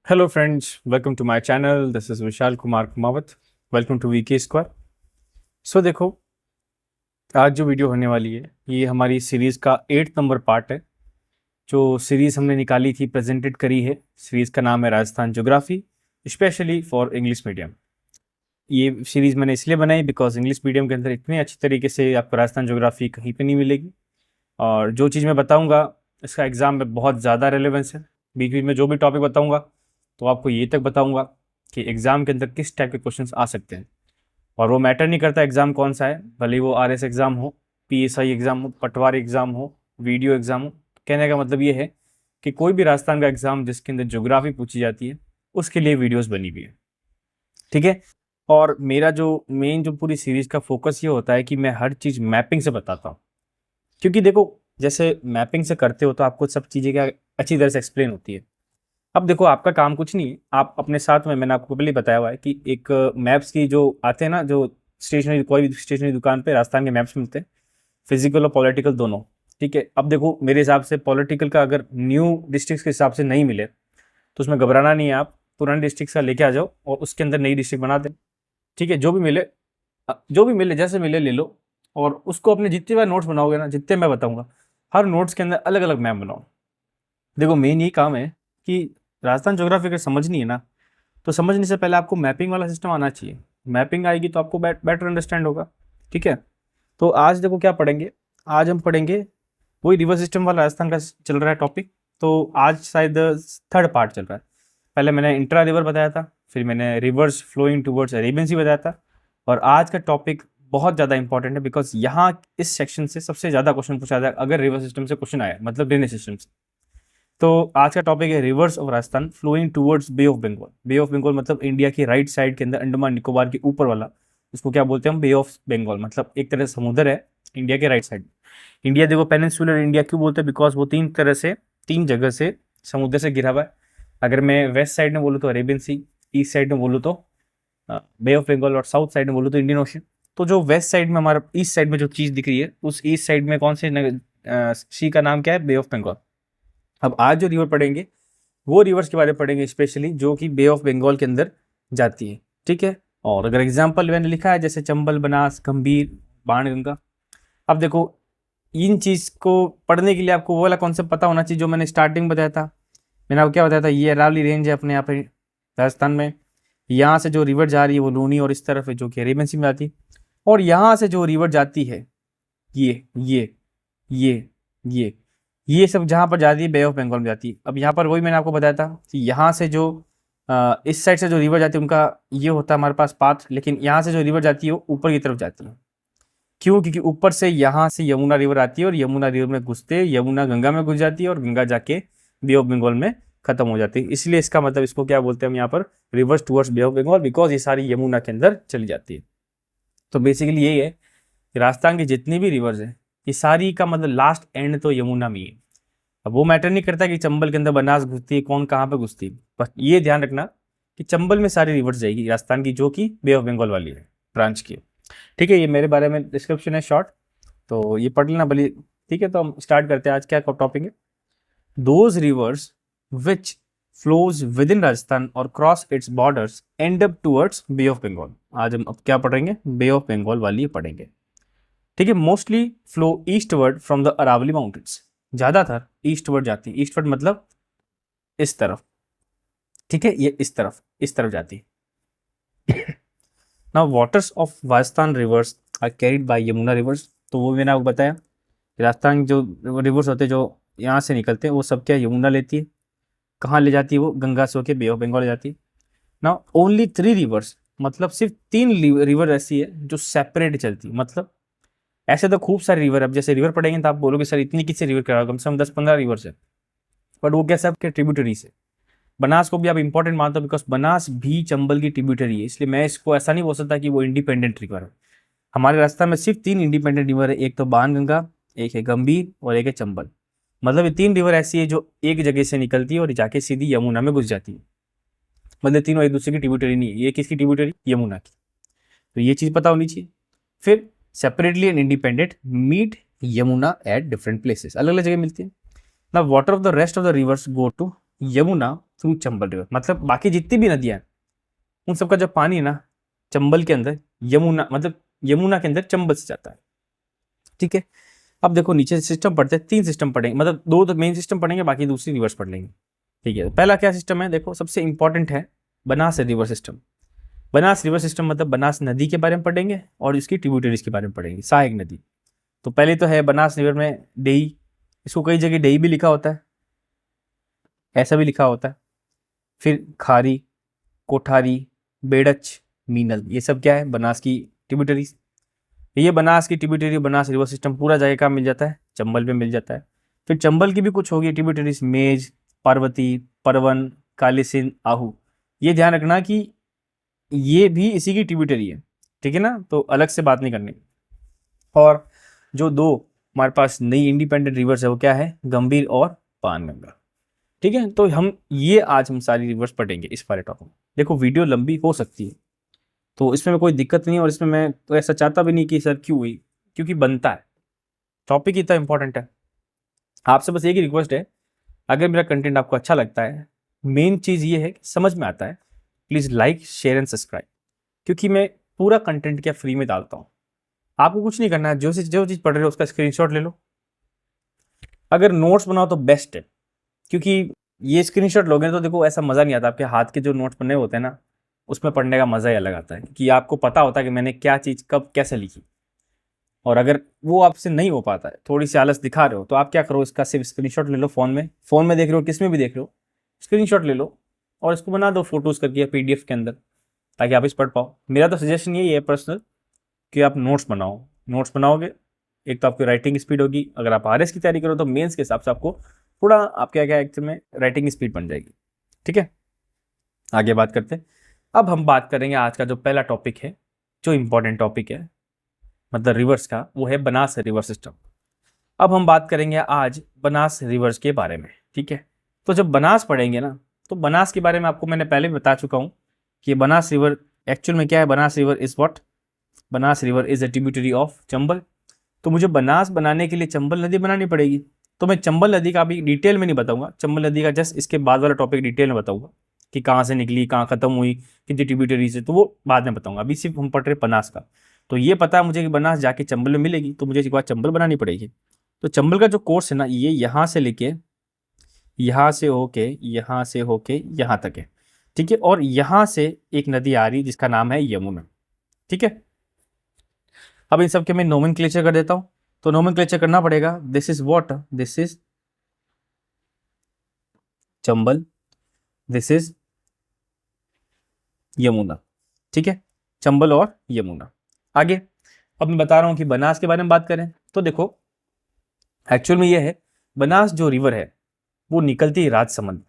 Hello friends, welcome to my channel. This is Vishal Kumar Kumawat. Welcome to VK Square. So देखो, आज जो video होने वाली है ये हमारी सीरीज़ का 8 नंबर पार्ट है। जो सीरीज़ हमने निकाली थी, प्रेजेंटेड करी है, सीरीज़ का नाम है Rajasthan geography specially for English medium. ये सीरीज़ मैंने इसलिए बनाई बिकॉज इंग्लिश मीडियम के अंदर इतने अच्छी तरीके से आपको राजस्थान ज्योग्राफी कहीं पे नहीं मिलेगी। और जो चीज़ मैं बताऊँगा इसका एग्ज़ाम में बहुत ज़्यादा रेलेवेंस है। बीच बीच में जो भी टॉपिक बताऊँगा तो आपको ये तक बताऊँगा कि एग्ज़ाम के अंदर किस टाइप के क्वेश्चंस आ सकते हैं। और वो मैटर नहीं करता एग्ज़ाम कौन सा है, भले ही वो आरएस एग्ज़ाम हो, पीएसआई एग्ज़ाम हो, पटवारी एग्ज़ाम हो, वीडियो एग्ज़ाम हो। कहने का मतलब ये है कि कोई भी राजस्थान का एग्ज़ाम जिसके अंदर ज्योग्राफी पूछी जाती है उसके लिए वीडियोस बनी हुई है, ठीक है। और मेरा जो मेन जो पूरी सीरीज़ का फोकस ये होता है कि मैं हर चीज़ मैपिंग से बताता हूँ। क्योंकि देखो, जैसे मैपिंग से करते हो तो आपको सब चीज़ें क्या अच्छी तरह से एक्सप्लेन होती है। अब देखो, आपका काम कुछ नहीं है, आप अपने साथ में, मैंने आपको पहले ही बताया हुआ है कि एक मैप्स की जो आते हैं ना, जो स्टेशनरी, कोई भी स्टेशनरी दुकान पे राजस्थान के मैप्स मिलते हैं, फिजिकल और पॉलिटिकल दोनों, ठीक है। अब देखो, मेरे हिसाब से पॉलिटिकल का अगर न्यू डिस्ट्रिक्ट के हिसाब से नहीं मिले तो उसमें घबराना नहीं है, आप पुराने डिस्ट्रिक्ट का लेके आ जाओ और उसके अंदर नई डिस्ट्रिक्ट बना दें, ठीक है। जो भी मिले, जो भी मिले, जैसे मिले ले लो। और उसको अपने जितने बार नोट्स बनाओगे ना, जितने मैं बताऊंगा, हर नोट्स के अंदर अलग अलग मैप बनाओ। देखो, मेन ये काम है कि राजस्थान ज्योग्राफी अगर समझनी है ना, तो समझने से पहले आपको मैपिंग वाला सिस्टम आना चाहिए। मैपिंग आएगी तो आपको बेटर अंडरस्टैंड होगा, ठीक है। तो आज देखो क्या पढ़ेंगे, आज हम पढ़ेंगे वही रिवर सिस्टम वाला राजस्थान का चल रहा है टॉपिक। तो आज शायद थर्ड पार्ट चल रहा है। पहले मैंने इंट्रा रिवर बताया था, फिर मैंने रिवर्स फ्लोइंग टूवर्ड्स अरेबियन सी बताया था, और आज का टॉपिक बहुत ज़्यादा इंपॉर्टेंट है बिकॉज यहाँ इस सेक्शन से सबसे ज़्यादा क्वेश्चन पूछा जाए अगर रिवर सिस्टम से क्वेश्चन आया, मतलब ड्रेनेज सिस्टम से। तो आज का टॉपिक है rivers of Rajasthan flowing towards bay of Bengal. Bay of Bengal मतलब इंडिया की राइट साइड के अंदर, अंडमान निकोबार के ऊपर वाला, उसको क्या बोलते हैं हम, बे ऑफ बंगाल। मतलब एक तरह से समुद्र है इंडिया के राइट साइड। इंडिया देखो, पेनिनसुलर इंडिया क्यों बोलते हैं, बिकॉज वो तीन तरह से, तीन जगह से समुद्र से घिरा हुआ है। अगर मैं वेस्ट साइड में बोलूँ तो अरेबियन सी, ईस्ट साइड में बोलूँ तो बे ऑफ बंगाल, और साउथ साइड में बोलूँ तो इंडियन ओशन। तो जो वेस्ट साइड में, हमारा ईस्ट साइड में जो चीज़ दिख रही है, उस ईस्ट साइड में कौन से सी का नाम क्या है, बे ऑफ बंगाल। अब आज जो रिवर पढ़ेंगे वो रिवर्स के बारे में पढ़ेंगे स्पेशली, जो कि बे ऑफ बंगाल के अंदर जाती है, ठीक है। और अगर एग्जाम्पल मैंने लिखा है जैसे चंबल, बनास, गंभीर, बाणगंगा। अब देखो, इन चीज़ को पढ़ने के लिए आपको वो वाला कॉन्सेप्ट पता होना चाहिए जो मैंने स्टार्टिंग बताया था। मैंने आपको क्या बताया था, ये अरावली रेंज है अपने यहाँ पे राजस्थान में। यहाँ से जो रिवर जा रही है वो लूनी और इस तरफ है, जो कि अरेबियन सी में आती है। और यहाँ से जो रिवर जाती है, ये ये ये ये सब जहाँ पर जाती है बे ऑफ बंगाल में जाती है। अब यहाँ पर वही मैंने आपको बताया था कि यहाँ से जो इस साइड से जो रिवर जाती है उनका ये होता है हमारे पास पाथ, लेकिन यहाँ से जो रिवर जाती है वो ऊपर की तरफ जाती है। क्यों? क्योंकि ऊपर से यहाँ से यमुना रिवर आती है और यमुना रिवर में घुसते यमुना गंगा में घुस जाती है और गंगा जाके बे ऑफ बंगाल में खत्म हो जाती है। इसलिए इसका मतलब, इसको क्या बोलते हैं हम यहाँ पर, rivers towards bay of Bengal, because ये सारी यमुना के अंदर चली जाती है। तो बेसिकली यही है कि राजस्थान की जितनी भी रिवर्स है ये सारी का मतलब लास्ट एंड तो यमुना में ही है। अब वो मैटर नहीं करता कि चंबल के अंदर बनास घुसती है, कौन कहाँ पे घुसती है, बस ये ध्यान रखना कि चंबल में सारी रिवर्स जाएगी राजस्थान की, जो कि बे ऑफ बंगाल वाली है ब्रांच की, ठीक है। ये मेरे बारे में डिस्क्रिप्शन है शॉर्ट, तो ये पढ़ लेना भले, ठीक है। तो हम स्टार्ट करते हैं। आज क्या टॉपिक है, those rivers which flows within Rajasthan और cross its borders and up towards bay of Bengal. आज हम अब क्या पढ़ेंगे, बे ऑफ बंगाल वाली पढ़ेंगे, ठीक है। Mostly flow eastward from the Aravalli mountains, ज़्यादातर ईस्टवर्ड जाती है। ईस्टवर्ड मतलब इस तरफ, ठीक है, ये इस तरफ जाती है। Now waters of Rajasthan rivers are carried by Yamuna rivers. तो वो मैंने आपको बताया, राजस्थान जो रिवर्स होते हैं जो यहाँ से निकलते हैं वो सब क्या यमुना लेती है, कहाँ ले जाती है, वो गंगा से होकर बे ऑफ बंगाल ले जाती है। नाउ ओनली 3 रिवर्स, मतलब सिर्फ 3 रिवर ऐसी है जो सेपरेट चलती है। मतलब ऐसे तो खूब सारे रिवर, अब जैसे रिवर पढ़ेंगे तो आप बोलोगे सर इतनी किससे रिवर करा, कम से कम 10-15 रिवर्स है, बट वो क्या सब के ट्रिब्यूटरी से। बनास को भी आप इंपॉर्टेंट मानते हो बिकॉज बनास भी चंबल की ट्रिब्यूटरी है, इसलिए मैं इसको ऐसा नहीं बोल सकता कि वो इंडिपेंडेंट रिवर है। हमारे राजस्थान में सिर्फ 3 इंडिपेंडेंट रिवर है, एक तो बाणगंगा, एक है गंभीर और एक है चंबल। मतलब ये 3 रिवर ऐसी है जो एक जगह से निकलती है और जाके सीधी यमुना में घुस जाती है। मतलब तीनों एक दूसरे की ट्रिब्यूटरी नहीं है, ये किसकी ट्रिब्यूटरी, यमुना की। तो ये चीज़ पता होनी चाहिए। फिर separately and independent meet Yamuna at different places, अलग अलग जगह मिलती है। Now water of the rest of the rivers go to Yamuna through Chambal river. मतलब बाकी जितनी भी नदियाँ हैं उन सबका जो पानी है ना चंबल के अंदर यमुना, मतलब यमुना के अंदर चंबल से जाता है। ठीक है, अब देखो नीचे सिस्टम पढ़ते हैं, 3 सिस्टम पढ़ेंगे, मतलब 2 तो मेन सिस्टम पढ़ेंगे, बाकी दूसरी रिवर्स पढ़ लेंगे। ठीक है, पहला क्या सिस्टम है, देखो सबसे इंपॉर्टेंट है Banas river system. Banas river system मतलब बनास नदी के बारे में पढ़ेंगे और इसकी ट्रिब्यूटरीज के बारे में पढ़ेंगे, सहायक नदी। तो पहले तो है बनास रिवर में डेई, इसको कई जगह डेई भी लिखा होता है, ऐसा भी लिखा होता है। फिर खारी, कोठारी, बेड़च, मीनल, ये सब क्या है, बनास की ट्रिब्यूटरीज। ये बनास की ट्रिब्यूटरी, बनास रिवर सिस्टम पूरा जगह का मिल जाता है, चंबल में मिल जाता है। फिर चंबल की भी कुछ होगी ट्रिब्यूटरीज, मेज, पार्वती, परवन, काली सिंध, आहू। ये ध्यान रखना कि ये भी इसी की ट्रिब्यूटरी है, ठीक है ना, तो अलग से बात नहीं करनी। और जो 2 हमारे पास नई इंडिपेंडेंट रिवर्स है वो क्या है, गंभीर और पानगंगा। ठीक है, तो आज हम सारी रिवर्स पढ़ेंगे इस वाले टॉपिक में। देखो वीडियो लंबी हो सकती है तो इसमें कोई दिक्कत नहीं है, और इसमें मैं तो ऐसा चाहता भी नहीं कि सर क्यों हुई, क्योंकि बनता है, टॉपिक इतना इंपॉर्टेंट है। आपसे बस एक ही रिक्वेस्ट है, अगर मेरा कंटेंट आपको अच्छा लगता है, मेन चीज़ ये है कि समझ में आता है, please like, share and subscribe, क्योंकि मैं पूरा कंटेंट क्या फ्री में डालता हूँ। आपको कुछ नहीं करना है, जो चीज़ पढ़ रहे हो उसका स्क्रीनशॉट ले लो। अगर नोट्स बनाओ तो बेस्ट है, क्योंकि ये स्क्रीनशॉट लोगे तो देखो ऐसा मज़ा नहीं आता, आपके हाथ के जो नोट्स बने होते हैं ना उसमें पढ़ने का मज़ा ही अलग आता है, कि आपको पता होता है कि मैंने क्या चीज़ कब कैसे लिखी। और अगर वो आपसे नहीं हो पाता है, थोड़ी सी आलस दिखा रहे हो, तो आप क्या करो, इसका सिर्फ स्क्रीनशॉट ले लो, फ़ोन में देख रहे हो, किस में भी देख रहे हो, स्क्रीनशॉट ले लो और इसको बना दो फोटोज़ करके या PDF के अंदर, ताकि आप इस पढ़ पाओ। मेरा तो सजेशन यही है पर्सनल कि आप नोट्स बनाओ। नोट्स बनाओगे एक तो आपकी राइटिंग स्पीड होगी, अगर आप RS की तैयारी करो तो मेंस के हिसाब से आपको थोड़ा आपके क्या एक्चुअल में राइटिंग स्पीड बन जाएगी। ठीक है, आगे बात करते हैं। अब हम बात करेंगे आज का जो पहला टॉपिक है, जो इंपॉर्टेंट टॉपिक है मतलब रिवर्स का, वो है बनास रिवर सिस्टम। अब हम बात करेंगे आज बनास रिवर्स के बारे में। ठीक है, तो जब बनास पढ़ेंगे ना, तो बनास के बारे में आपको मैंने पहले भी बता चुका हूँ कि बनास रिवर एक्चुअल में क्या है। Banas river is what, Banas river is a tributary of Chambal. तो मुझे बनास बनाने के लिए चंबल नदी बनानी पड़ेगी। तो मैं चंबल नदी का अभी डिटेल में नहीं बताऊंगा, चंबल नदी का जस्ट इसके बाद वाला टॉपिक डिटेल में बताऊंगा कि कहाँ से निकली, कहाँ खत्म हुई, कितनी ट्रिब्यूटरी से, तो वो बाद में बताऊंगा। अभी सिर्फ हम पढ़ रहे बनास का। तो ये पता है मुझे कि बनास जाके चंबल में मिलेगी, तो मुझे एक बार चंबल बनानी पड़ेगी। तो चंबल का जो कोर्स है ना, ये यहाँ से लेके यहाँ से होके यहाँ से होके यहाँ तक है। ठीक है, और यहाँ से एक नदी आ रही है जिसका नाम है यमुना। ठीक है, अब इन सब के मैं नोमेनक्लेचर कर देता हूँ। तो नोमेनक्लेचर करना पड़ेगा, this is what, this is Chambal, this is Yamuna. ठीक है, चंबल और यमुना। आगे अब मैं बता रहा हूँ कि बनास के बारे में बात करें तो देखो एक्चुअल में ये है, बनास जो रिवर है वो निकलती है राजसमंद।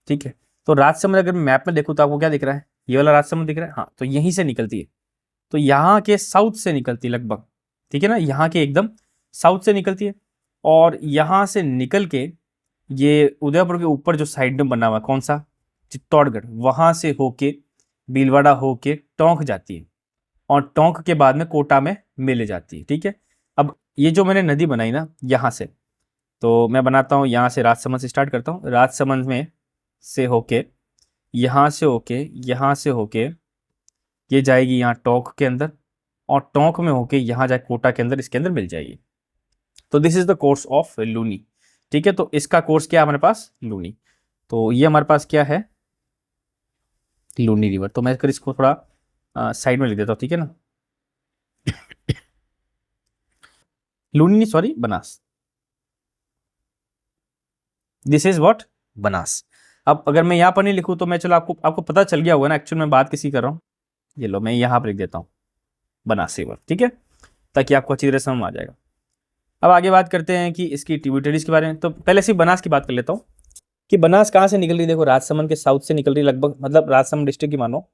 ठीक है, तो राजसमंद अगर मैं मैप में देखूँ तो आपको क्या दिख रहा है, ये वाला राजसमंद दिख रहा है, हाँ, तो यहीं से निकलती है। तो यहाँ के साउथ से निकलती है लगभग, ठीक है ना, यहाँ के एकदम साउथ से निकलती है। और यहाँ से निकल के ये उदयपुर के ऊपर जो साइड में बना हुआ कौन सा, चित्तौड़गढ़, वहाँ से होके भीलवाड़ा होके टोंक जाती है, और टोंक के बाद में कोटा में मिल जाती है। ठीक है, अब ये जो मैंने नदी बनाई ना यहाँ से, तो मैं बनाता हूँ यहाँ से, राजसमंद से स्टार्ट करता हूँ। राजसमंद में से होके यहाँ से होके यहाँ से होके ये जाएगी यहाँ टोंक के अंदर, और टोंक में होके यहाँ जाए कोटा के अंदर, इसके अंदर मिल जाएगी। तो this is the course of Luni. ठीक है, तो इसका कोर्स क्या है हमारे पास, लूनी। तो ये हमारे पास क्या है, लूनी रिवर। तो मैं अगर इसको थोड़ा साइड में लिख देता हूँ, ठीक है ना, लूनी नहीं, sorry, Banas, this is what, Banas. अब अगर मैं यहाँ पर नहीं लिखूँ तो मैं, चलो आपको पता चल गया होगा ना एक्चुअल में बात किसी कर रहा हूँ। ये लो मैं यहाँ पर लिख देता हूँ बनास रिवर, ठीक है, ताकि आपको अच्छी तरह समझ आ जाएगा। अब आगे बात करते हैं कि इसकी ट्रिब्यूटरीज के बारे में। तो पहले सिर्फ बनास की बात कर लेता हूँ कि बनास कहाँ से निकल रही है। देखो राजसमंद के साउथ से निकल रही है लगभग, मतलब राजसमंद डिस्ट्रिक्ट की मानो,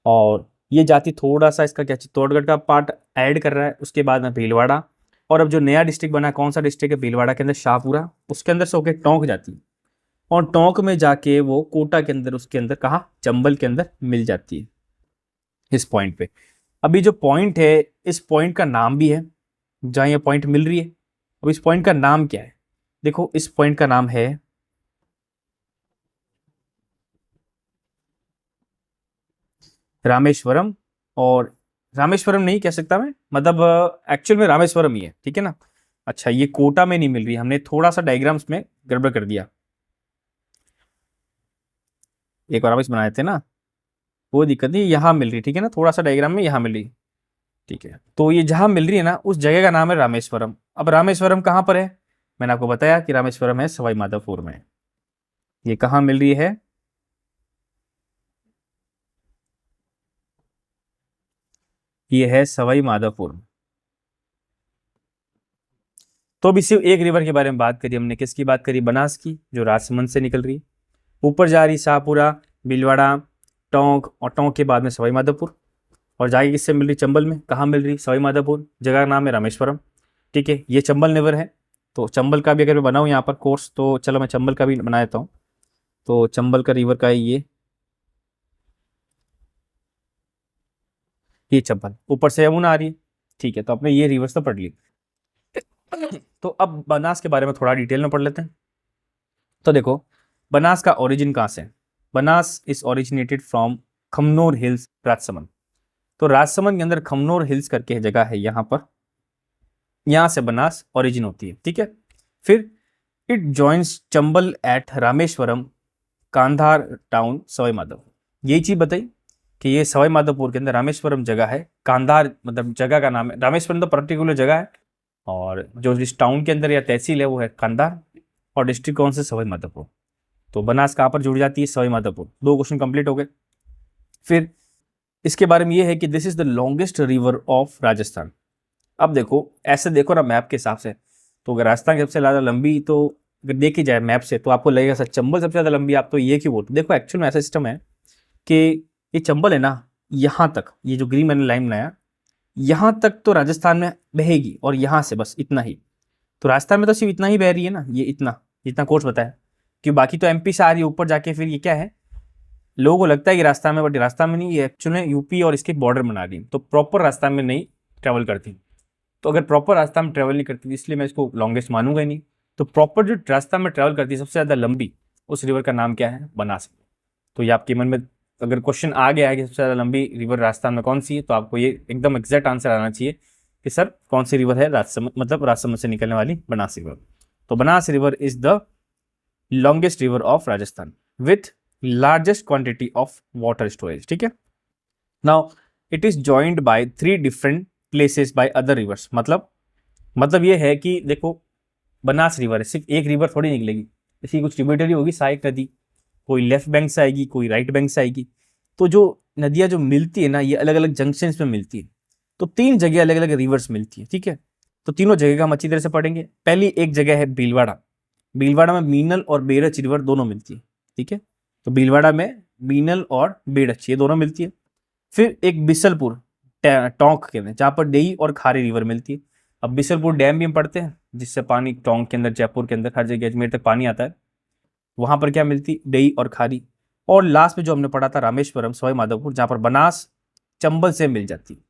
और ये जाती थोड़ा सा इसका क्या चित्तौड़गढ़ का पार्ट ऐड कर रहा है, उसके बाद में भीलवाड़ा, और अब जो नया डिस्ट्रिक्ट बना, कौन सा डिस्ट्रिक्ट है, भीलवाड़ा के अंदर शाहपुरा, उसके अंदर से होकर टोंक जाती है, और टोंक में जाके वो कोटा के अंदर, उसके अंदर कहाँ, चंबल के अंदर मिल जाती है इस पॉइंट पे। अभी जो पॉइंट है, इस पॉइंट का नाम भी है जहाँ ये पॉइंट मिल रही है। अब इस पॉइंट का नाम क्या है, देखो इस पॉइंट का नाम है रामेश्वरम, और रामेश्वरम नहीं कह सकता मैं, मतलब एक्चुअल में रामेश्वरम ही है, ठीक है ना। अच्छा, ये कोटा में नहीं मिल रही, हमने थोड़ा सा डायग्राम्स में गड़बड़ कर दिया, एक बार वापस बनाए थे ना, वो दिक्कत नहीं, यहाँ मिल रही, ठीक है ना, थोड़ा सा डायग्राम में यहाँ मिल रही, ठीक है। तो ये जहाँ मिल रही है ना, उस जगह का नाम है रामेश्वरम। अब रामेश्वरम कहाँ पर है, मैंने आपको बताया कि रामेश्वरम है सवाई माधोपुर में। ये कहाँ मिल रही है, ये है सवाई माधोपुर। तो अभी सिर्फ एक रिवर के बारे में बात करी हमने, किसकी बात करी, बनास की, जो राजसमंद से निकल रही है, ऊपर जा रही शाहपुरा, भीलवाड़ा, टोंक, और टोंक के बाद में सवाई माधोपुर, और जाके किससे मिल रही, चंबल में, कहाँ मिल रही, सवाई माधोपुर, जगह का नाम है रामेश्वरम, ठीक है। ये चंबल रिवर है, तो चंबल का भी अगर मैं बनाऊँ यहाँ पर कोर्स, तो चलो मैं चंबल का भी बना देता हूँ। तो चंबल का रिवर का है ये चंबल, ऊपर से यमुना आ रही है, ठीक है। तो आपने ये रिवर्स तो पढ़ ली। तो अब बनास के बारे में थोड़ा डिटेल में पढ़ लेते हैं। तो देखो, बनास का ओरिजिन कहाँ से है, Banas is originated from Khamnor hills, Rajsamand. तो राजसमंद के अंदर खमनोर हिल्स करके जगह है यहाँ पर, यहाँ से बनास ओरिजिन होती है, ठीक है। फिर it joins Chambal at Rameshwaram, Kandhar town, Sawai Madhopur. यही चीज बताई कि ये सवाई माधोपुर के अंदर रामेश्वरम जगह है, कांधार मतलब जगह का नाम है, रामेश्वरम तो पर्टिकुलर जगह है, और जो इस टाउन के अंदर या तहसील है वो है कांधार, और डिस्ट्रिक्ट कौन से, सवाई माधोपुर। तो बनास कहाँ पर जुड़ जाती है, सवाई माधोपुर। दो क्वेश्चन कंप्लीट हो गए। फिर इसके बारे में ये है कि this is the longest river of Rajasthan. अब देखो, ऐसे देखो ना मैप के हिसाब से, तो अगर राजस्थान की सबसे ज़्यादा लंबी, तो अगर देखी जाए मैप से तो आपको लगेगा सर चंबल सबसे ज़्यादा लंबी, आप तो ये क्यों बोलते, देखो एक्चुअल में ऐसा सिस्टम है कि ये चंबल है ना, यहाँ तक ये जो ग्रीन मैंने लाइन बनाया, यहाँ तक तो राजस्थान में बहेगी, और यहाँ से बस इतना ही, तो राजस्थान में तो सिर्फ इतना ही बह रही है ना, ये इतना जितना कोर्स बताया, कि बाकी तो एमपी से आ रही है ऊपर जाके, फिर ये क्या है, लोगों को लगता है कि राजस्थान में, बट राजस्थान में नहीं, ये एक्चुअली यूपी और इसके बॉर्डर बना रही है, तो प्रॉपर राजस्थान में नहीं ट्रैवल करती। तो अगर प्रॉपर रास्ता में ट्रैवल नहीं करती, इसलिए मैं इसको लॉन्गेस्ट मानूंगा ही नहीं। तो प्रॉपर जो रास्ता में ट्रैवल करती है सबसे ज़्यादा लंबी, उस रिवर का नाम क्या है, बनास। तो ये आपके मन में अगर क्वेश्चन आ गया है कि सबसे ज़्यादा लंबी रिवर राजस्थान में कौन सी है, तो आपको ये एकदम एग्जैक्ट आंसर आना चाहिए कि सर कौन सी रिवर है, राजसमंद, मतलब राजसमंद से निकलने वाली बनास रिवर। तो Banas river is the longest river of Rajasthan with largest quantity of water storage, ठीक है। Now it is joined by 3 different places by other rivers. मतलब ये है कि देखो, बनास रिवर है, सिर्फ एक रिवर थोड़ी निकलेगी, इसकी कुछ ट्रिब्यूटरी होगी, सहायक नदी, कोई लेफ्ट बैंक से आएगी, कोई राइट बैंक से आएगी। तो जो नदियाँ जो मिलती है ना, ये अलग अलग जंक्शन में मिलती है, तो 3 जगह अलग अलग रिवर्स मिलती है, ठीक है। तो तीनों जगह का हम अच्छी तरह से पढ़ेंगे। पहली एक जगह है भीलवाड़ा, भीलवाड़ा में मीनल और बेड़च रिवर दोनों मिलती है, ठीक है। तो भीलवाड़ा में मीनल और बेड़च ये दोनों मिलती है। फिर एक बिसलपुर टोंक के में, जहाँ पर डेई और खारी रिवर मिलती है। अब बिसलपुर डैम भी हम पढ़ते हैं, जिससे पानी टोंक के अंदर, जयपुर के अंदर, हर जगह अजमेर तक पानी आता है, वहां पर क्या मिलती, डेई और खारी। और लास्ट में जो हमने पढ़ा था रामेश्वरम, सवाई माधोपुर, जहाँ पर बनास चंबल से मिल जाती।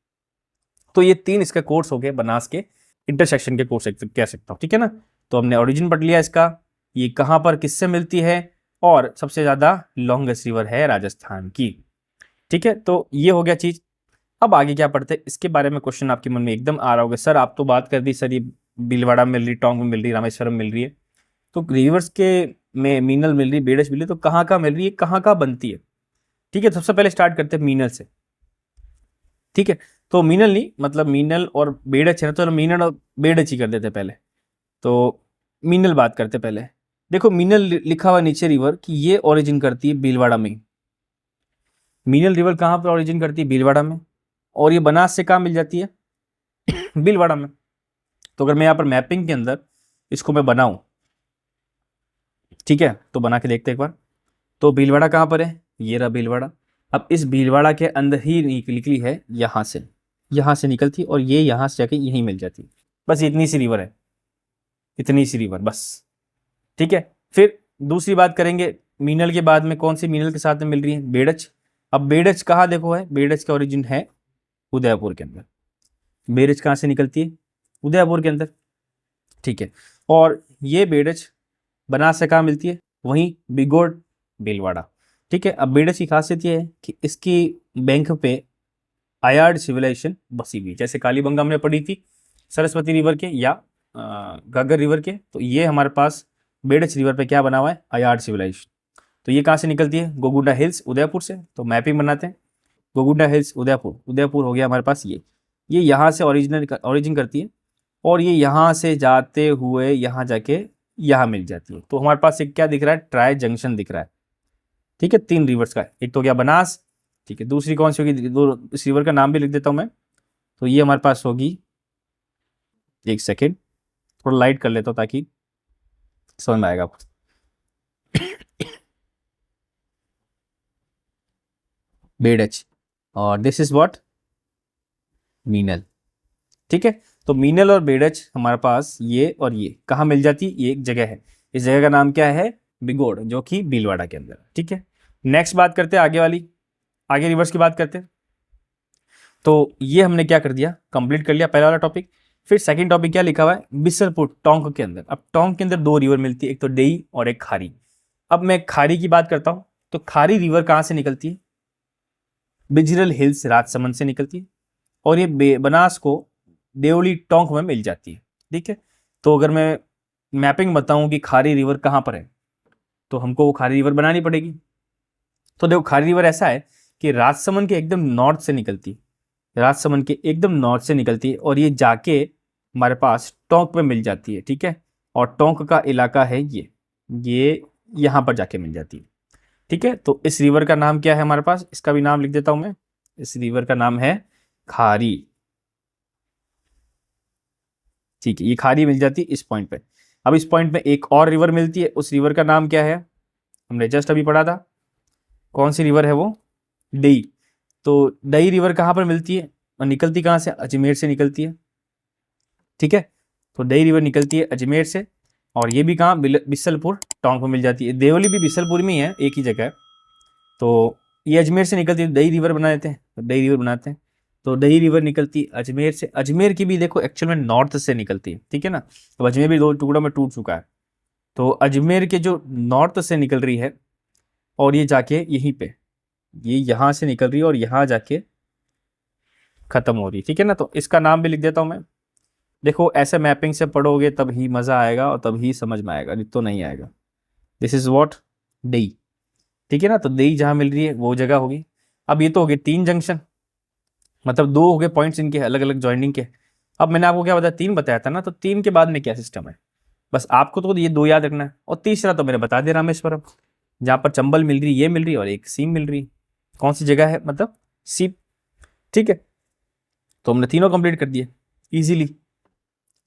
तो ये 3 इसका कोर्स हो गए, बनास के इंटरसेक्शन के कोर्स कह सकता हूँ, ठीक है ना। तो हमने ओरिजिन पढ़ लिया इसका, ये कहाँ पर किससे मिलती है, और सबसे ज्यादा लॉन्गेस्ट रिवर है राजस्थान की, ठीक है। तो ये हो गया चीज। अब आगे क्या पढ़ते हैं, इसके बारे में क्वेश्चन आपके मन में एकदम आ रहा होगा, सर आप तो बात कर दी सर, ये भीलवाड़ा मिल रही, टोंक में मिल रही, रामेश्वरम मिल रही है, तो रिवर्स के में मीनल मिल रही, बेड़च मिल रही, तो कहाँ कहाँ मिल रही है, कहाँ कहाँ बनती है, ठीक है। सबसे पहले स्टार्ट करते हैं मीनल से, ठीक है। तो मीनल नहीं, मतलब मीनल और बेड़च है ना, तो मीनल और बेड़च ही कर देते पहले। तो मीनल बात करते पहले। देखो मीनल लिखा हुआ नीचे रिवर कि ये ओरिजिन करती है भीलवाड़ा में। मीनल रिवर कहाँ पर ओरिजिन करती है, भीलवाड़ा में, और ये बनास से कहाँ मिल जाती है, भीलवाड़ा में। तो अगर मैं यहाँ पर मैपिंग के अंदर इसको मैं बनाऊं, ठीक है, तो बना के देखते एक बार। तो भीलवाड़ा कहाँ पर है, ये रहा भीलवाड़ा। अब इस भीलवाड़ा के अंदर ही निकली है, यहाँ से निकलती, और ये यहाँ से जाके यहीं मिल जाती। बस इतनी सी रिवर है, इतनी सी रिवर बस, ठीक है। फिर दूसरी बात करेंगे, मीनल के बाद में कौन सी मीनल के साथ में मिल रही है, बेड़च। अब बेड़च कहाँ देखो है, बेड़च का ओरिजिन है उदयपुर के अंदर। बेड़च कहाँ से निकलती है, उदयपुर के अंदर, ठीक है। और ये बेड़च बनास से कहाँ मिलती है, वहीं बिगोड़ भीलवाड़ा, ठीक है। अब बेड़च की खासियत ये है कि इसकी बैंक पे आयार्ड सिविलाइजेशन बसी हुई, जैसे कालीबंगा हमने पढ़ी थी सरस्वती रिवर के या घग्गर रिवर के, तो ये हमारे पास बेडच रिवर पे क्या बना हुआ है, अयार्ड सिविलाइजेशन। तो ये कहाँ से निकलती है, गोगुंडा हिल्स उदयपुर से। तो मैपिंग बनाते हैं, गोगुंडा हिल्स उदयपुर, उदयपुर हो गया हमारे पास ये यहाँ से ऑरिजिन करती है और ये यहाँ से जाते हुए यहाँ जाके यहाँ मिल जाती है। तो हमारे पास एक क्या दिख रहा है, ट्राई जंक्शन दिख रहा है, ठीक है, 3 रिवर्स का। एक तो गया बनास, ठीक है, दूसरी कौन सी होगी, दो इस रिवर का नाम भी लिख देता हूँ मैं। तो ये हमारे पास होगी, एक सेकेंड थोड़ा लाइट कर लेता हूँ ताकि समझ में आएगा आपको। बेडच और दिस इज व्हाट, मीनल, ठीक है। तो मीनल और बेडच हमारे पास ये और ये कहाँ मिल जाती है, ये एक जगह है, इस जगह का नाम क्या है, बिगोड़, जो कि भीलवाड़ा के अंदर, ठीक है। नेक्स्ट बात करते हैं आगे वाली, आगे रिवर्स की बात करते हैं। तो ये हमने क्या कर दिया, कंप्लीट कर लिया पहला वाला टॉपिक। फिर सेकंड टॉपिक क्या लिखा हुआ है, बिसलपुर टोंक के अंदर। अब टोंक के अंदर 2 रिवर मिलती है, एक तो डेई और एक खारी। अब मैं खारी की बात करता हूं, तो खारी रिवर कहां से निकलती है, बिजरल हिल्स राजसमंद से निकलती है और ये बनास को देवली टोंक में मिल जाती है, ठीक है। तो अगर मैं मैपिंग बताऊं कि खारी रिवर कहां पर है, तो हमको वो खारी रिवर बनानी पड़ेगी। तो देखो खारी रिवर ऐसा है कि राजसमंद के एकदम नॉर्थ से निकलती है, राजसमंद के एकदम नॉर्थ से निकलती है और ये जाके हमारे पास टोंक में मिल जाती है, ठीक है। और टोंक का इलाका है ये यहाँ पर जाके मिल जाती है, ठीक है। तो इस रिवर का नाम क्या है हमारे पास, इसका भी नाम लिख देता हूं मैं, इस रिवर का नाम है खारी, ठीक है। ये खारी मिल जाती है इस पॉइंट पे। अब इस पॉइंट पे एक और रिवर मिलती है, उस रिवर का नाम क्या है, हमने जस्ट अभी पढ़ा था, कौन सी रिवर है वो, डई। तो डई रिवर कहाँ पर मिलती है और निकलती कहाँ से, अजमेर से निकलती है, ठीक है। तो डई रिवर निकलती है अजमेर से और ये भी कहाँ, बिसलपुर टोंक में मिल जाती है। देवली भी बिसलपुर में ही है, एक ही जगह है। तो ये अजमेर से निकलती है, डई रिवर बना देते हैं, तो डई रिवर बनाते हैं। तो डई रिवर निकलती है अजमेर से, अजमेर की भी देखो एक्चुअल में नॉर्थ से निकलती है, ठीक है ना। तो अजमेर भी 2 टुकड़ों में टूट चुका है। तो अजमेर के जो नॉर्थ से निकल रही है और ये जाके यहीं पे, ये यहाँ से निकल रही है और यहाँ जाके खत्म हो रही है, ठीक है ना। तो इसका नाम भी लिख देता हूँ मैं। देखो ऐसे मैपिंग से पढ़ोगे तब ही मज़ा आएगा और तब ही समझ में आएगा, नहीं तो नहीं आएगा। दिस इज व्हाट, डई, ठीक है ना। तो डई जहाँ मिल रही है वो जगह होगी। अब ये तो हो गए 3 जंक्शन, मतलब 2 हो गए पॉइंट्स इनके अलग अलग ज्वाइनिंग के। अब मैंने आपको क्या बताया, 3 बताया था ना, तो 3 के बाद में क्या सिस्टम है, बस आपको तो ये 2 याद रखना है। और तीसरा तो मैंने बता दिया, रामेश्वरम, जहाँ पर चंबल मिल रही है, ये मिल रही है और एक सीप मिल रही है। कौन सी जगह है, मतलब सीप, ठीक है। तो हमने तीनों कंप्लीट कर दिए इजीली।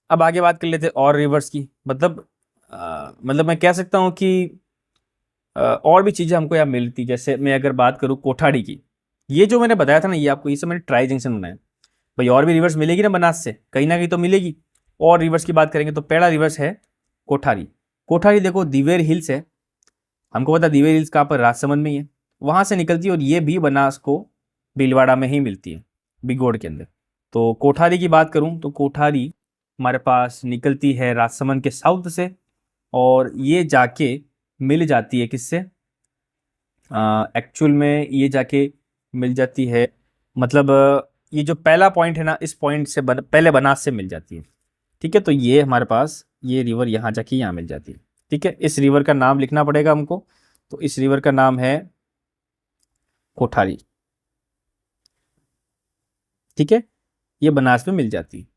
अब आगे बात कर लेते हैं और रिवर्स की, मतलब मैं कह सकता हूँ कि और भी चीज़ें हमको यहाँ मिलती, जैसे मैं अगर बात करूँ कोठाड़ी की, ये जो मैंने बताया था ना, ये आपको, ये सब मैंने ट्राई जंक्शन बनाया। भाई और भी रिवर्स मिलेगी ना बनास से, कहीं ना कहीं तो मिलेगी। और रिवर्स की बात करेंगे तो पहला रिवर्स है कोठारी। कोठारी देखो दिवेर हिल्स है, हमको पता दिवेर हिल्स कहाँ पर, राजसमंद में ही है, वहाँ से निकलती है और ये भी बनास को भीलवाड़ा में ही मिलती है, बिगोड़ के अंदर। तो कोठारी की बात करूँ तो कोठारी हमारे पास निकलती है राजसमंद के साउथ से और ये जाके मिल जाती है किससे, एक्चुअल में ये जाके मिल जाती है, मतलब ये जो पहला पॉइंट है ना, इस पॉइंट से पहले बनास से मिल जाती है, ठीक है। तो ये हमारे पास ये रिवर यहाँ जाके यहाँ मिल जाती है, ठीक है। इस रिवर का नाम लिखना पड़ेगा हमको, तो इस रिवर का नाम है कोठारी, ठीक है। ये बनास में मिल जाती है।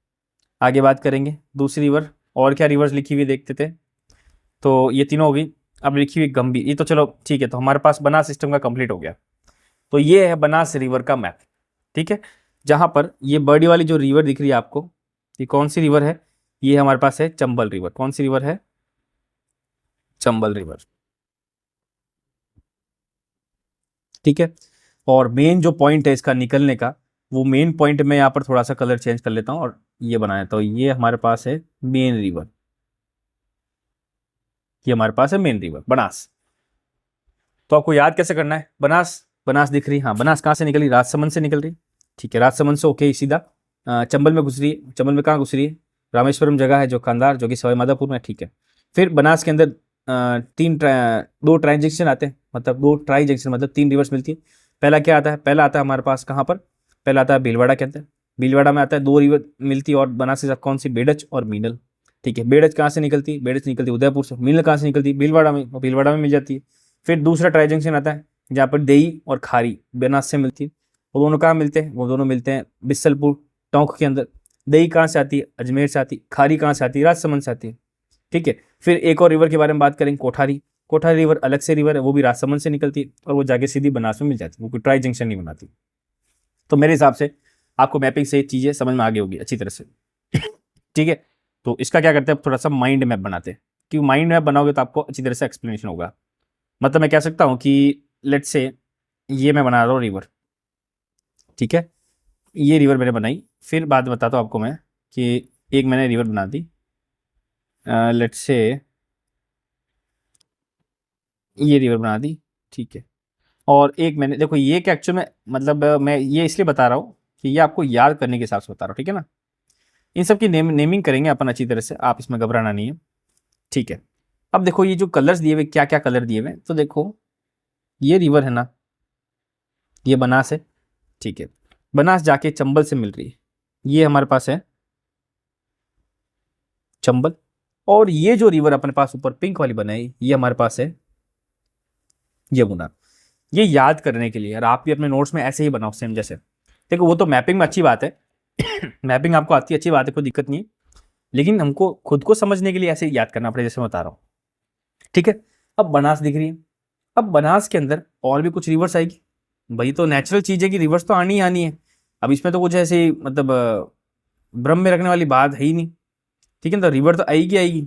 आगे बात करेंगे दूसरी रिवर, और क्या रिवर्स लिखी हुई देखते थे। तो ये तीनों हो गई। अब लिखी हुई गंभीर, ये तो चलो ठीक है, तो हमारे पास बनास सिस्टम का कंप्लीट हो गया। तो ये है बनास रिवर का मैप, ठीक है। जहां पर ये बड़ी वाली जो रिवर दिख रही है आपको, ये कौन सी रिवर है, ये हमारे पास है चंबल रिवर। कौन सी रिवर है, चंबल रिवर, ठीक है। और मेन जो पॉइंट है इसका निकलने का, वो मेन पॉइंट में यहाँ पर थोड़ा सा कलर चेंज कर लेता हूँ और ये बनाया, तो ये हमारे पास है मेन रिवर, ये हमारे पास है मेन रिवर बनास। तो आपको याद कैसे करना है, बनास, बनास दिख रही, हाँ बनास कहाँ से निकल रही, राजसमंद से निकल रही, ठीक है। राजसमंद से ओके सीधा चंबल में घुस रही है, चंबल में कहाँ घुस रही है, रामेश्वरम जगह है जो कंधार, जो कि सवाई माधोपुर में, ठीक है। फिर बनास के अंदर 2 ट्रांजेक्शन आते हैं, मतलब 2 ट्राई जंक्शन, मतलब 3 रिवर्स मिलती है। पहला क्या आता है, पहला आता है हमारे पास कहाँ पर, पहला आता है भीलवाड़ा के अंदर। भीलवाड़ा में आता है दो रिवर मिलती है और बनास के साथ कौन सी, बेडच और मीनल। ठीक है, बेडच कहाँ से निकलती है, बेडच निकलती है उदयपुर से। मीनल कहाँ से निकलती है, भीलवाड़ा में, और भीलवाड़ा में मिल जाती है। फिर दूसरा ट्राई जंक्शन आता है जहाँ पर देई और खारी बनास से मिलती है। वो दोनों कहाँ मिलते हैं, वो दोनों मिलते हैं बिसलपुर टोंक के अंदर। देई कहाँ से आती है, अजमेर से आती है। खारी कहाँ से आती है, राजसमंद से आती है। ठीक है, फिर एक और रिवर के बारे में बात करेंगे, कोठारी। कोठारी रिवर अलग से रिवर है, वो भी राजसमंद से निकलती है और वो जाके सीधी बनास में मिल जाती है, वो कोई ट्राई जंक्शन नहीं बनाती। तो मेरे हिसाब से आपको मैपिंग से चीज़ें समझ में आ गई होगी अच्छी तरह से। ठीक है, तो इसका क्या करते हैं, थोड़ा सा माइंड मैप बनाते हैं, क्योंकि माइंड मैप बनाओगे तो आपको अच्छी तरह से एक्सप्लेनेशन होगा। मतलब मैं कह सकता हूँ कि लेट्स से ये मैं बना रहा हूँ रिवर। ठीक है, ये रिवर मैंने बनाई, फिर बाद में बताता हूँ आपको मैं कि एक मैंने रिवर बना दी, लेट्स से ये रिवर बना दी। ठीक है, और एक मैंने, देखो ये क्या एक्चुअल में, मतलब मैं ये इसलिए बता रहा हूँ कि ये आपको याद करने के हिसाब से बता रहा हूँ। ठीक है ना, इन सब की नेमिंग करेंगे अपन अच्छी तरह से, आप इसमें घबराना नहीं है। ठीक है, अब देखो ये जो कलर्स दिए हुए, क्या क्या कलर दिए हुए, तो देखो ये रिवर है ना, ये बनास है। ठीक है, बनास जाके चंबल से मिल रही है, ये हमारे पास है चंबल। और ये जो रिवर अपने पास ऊपर पिंक वाली बनाई, ये हमारे पास है यमुना। ये याद करने के लिए, और आप भी अपने नोट्स में ऐसे ही बनाओ सेम जैसे। देखो वो तो मैपिंग में अच्छी बात है, मैपिंग आपको आती है, अच्छी बात है, कोई दिक्कत नहीं है, लेकिन हमको खुद को समझने के लिए ऐसे याद करना पड़े जैसे मैं बता रहा हूँ। ठीक है, अब बनास दिख रही है, अब बनास के अंदर और भी कुछ रिवर्स आएगी। भाई तो नेचुरल चीज़ है कि रिवर्स तो आनी ही आनी है। अब इसमें तो कुछ ऐसे मतलब भ्रम में रखने वाली बात है ही नहीं। ठीक है, तो रिवर तो आएगी आएगी।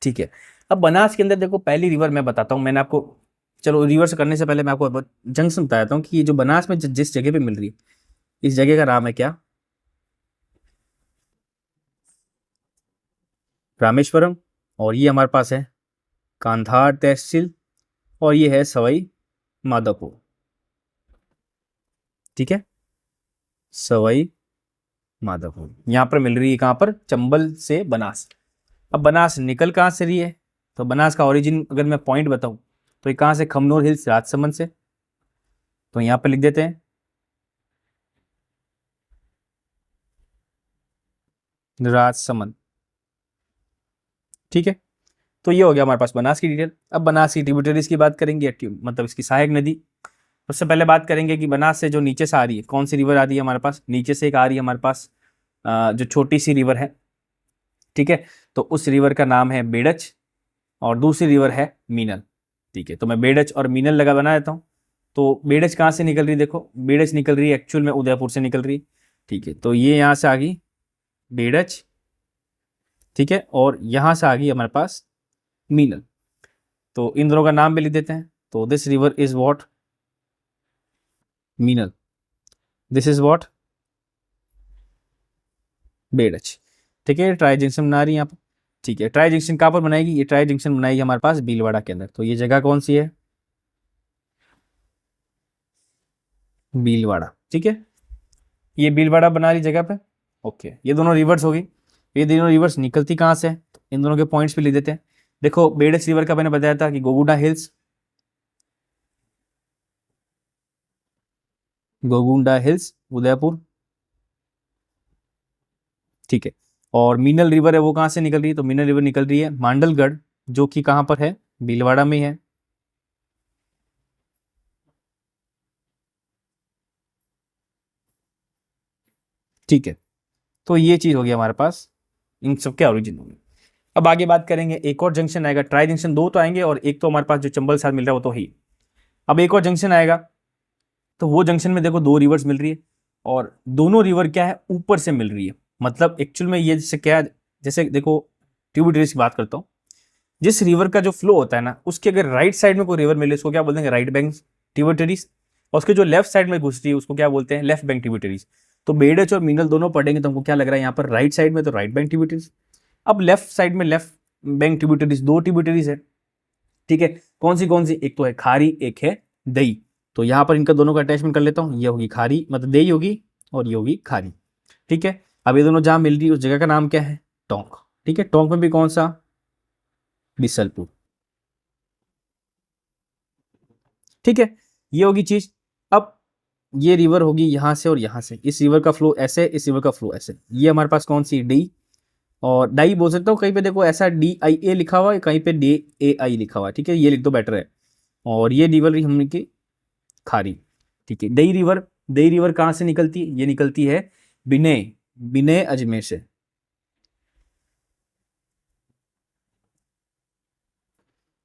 ठीक है, अब बनास के अंदर देखो पहली रिवर मैं बताता हूँ, मैंने आपको, चलो रिवर्स करने से पहले मैं आपको जंक्शन बताता हूँ कि ये जो बनास में जिस जगह पे मिल रही है, इस जगह का नाम है क्या, रामेश्वरम। और ये हमारे पास है कांधार तहसील, और ये है सवाई माधोपुर। ठीक है, सवाई माधोपुर यहाँ पर मिल रही है, कहाँ पर, चंबल से बनास। अब बनास निकल कहाँ से रही है, तो बनास का ओरिजिन अगर मैं पॉइंट बताऊं तो ये कहाँ से, खमनोर हिल्स राजसमंद से। तो यहाँ पर लिख देते हैं राजसमंद। ठीक है, तो ये हो गया हमारे पास बनास की डिटेल। अब बनास की ट्रिब्यूटरीज की बात करेंगे, मतलब इसकी सहायक नदी। सबसे पहले बात करेंगे कि बनास से जो नीचे से आ रही है, कौन सी रिवर आ रही है हमारे पास, नीचे से एक आ रही है हमारे पास जो छोटी सी रिवर है। ठीक है, तो उस रिवर का नाम है बेडच, और दूसरी रिवर है मीनल। ठीक है, तो मैं बेडच और मीनल लगा बना देता हूँ। तो बेडच कहाँ से निकल रही है, देखो बेडच निकल रही है एक्चुअल में उदयपुर से निकल रही है। ठीक है, तो ये यहाँ से आ गई बेडच। ठीक है, और यहाँ से आ गई हमारे पास मीनल। तो इन दोनों का नाम भी लिख देते हैं, तो this river is what, Menal. This is what, Berach. ठीक है, ट्राई जंक्शन बना रही है यहाँ पर। ठीक है, ट्राई जंक्शन कहाँ पर बनाएगी, ये ट्राई जंक्शन बनाएगी हमारे पास भीलवाड़ा के अंदर। तो ये जगह कौन सी है, भीलवाड़ा। ठीक है, ये भीलवाड़ा बना रही जगह पे। ओके, ये दोनों रिवर्स होगी, ये दोनों रिवर्स निकलती कहाँ से है, तो इन दोनों के पॉइंट्स भी लिख देते हैं। देखो बेडस रिवर का मैंने बताया था कि गोगुडा हिल्स, गोगुंडा हिल्स उदयपुर। ठीक है, और मीनल रिवर है वो कहाँ से निकल रही है, तो मीनल रिवर निकल रही है मांडलगढ़, जो कि कहाँ पर है, भीलवाड़ा में है। ठीक है, तो ये चीज हो गई हमारे पास, इन सब के ओरिजिन होंगे। अब आगे बात करेंगे, एक और जंक्शन आएगा, ट्राई जंक्शन दो तो आएंगे, और एक तो हमारे पास जो चंबल साथ मिल रहा है वो तो ही। अब एक और जंक्शन आएगा, तो वो जंक्शन में देखो दो रिवर्स मिल रही है, और दोनों रिवर क्या है, ऊपर से मिल रही है। मतलब एक्चुअल में ये जैसे क्या है, जैसे देखो ट्रिब्यूटरीज की बात करता हूँ, जिस रिवर का जो फ्लो होता है ना, उसके अगर राइट साइड में कोई रिवर मिले उसको क्या बोलते हैं, राइट बैंक ट्रिब्यूटरीज। और उसके जो लेफ्ट साइड में घुसती है उसको क्या बोलते हैं, लेफ्ट बैंक ट्रिब्यूटरीज। तो बेडच और मीनल दोनों पढ़ेंगे तो हमको क्या लग रहा है, यहाँ पर राइट साइड में तो राइट बैंक ट्रिब्यूटरीज, अब लेफ्ट साइड में लेफ्ट बैंक ट्रिब्यूटरीज, दो ट्रिब्यूटरीज है। ठीक है, कौन सी, एक तो है खारी, एक है दई। तो यहाँ पर इनका दोनों का अटैचमेंट कर लेता हूँ, ये होगी खारी, मतलब दई होगी, और ये होगी खारी। ठीक है, अब ये दोनों जहाँ मिल रही है उस जगह का नाम क्या है, टोंक। ठीक है, टोंक में भी कौन सा, बिसलपुर। ठीक है, ये होगी चीज। ये रिवर होगी यहाँ से और यहाँ से, इस रिवर का फ्लो ऐसे, इस रिवर का फ्लो ऐसे। ये हमारे पास कौन सी, डी, और डाई बोल सकता हूँ, कहीं पे देखो ऐसा DIA लिखा हुआ है, कहीं पे DAI लिखा हुआ है, ठीक है, ये लिख दो बेटर है। और ये रिवर हमने की खारी, ठीक है। दई रिवर कहाँ से निकलती है, ये निकलती है बिनय, बिनय अजमेर से।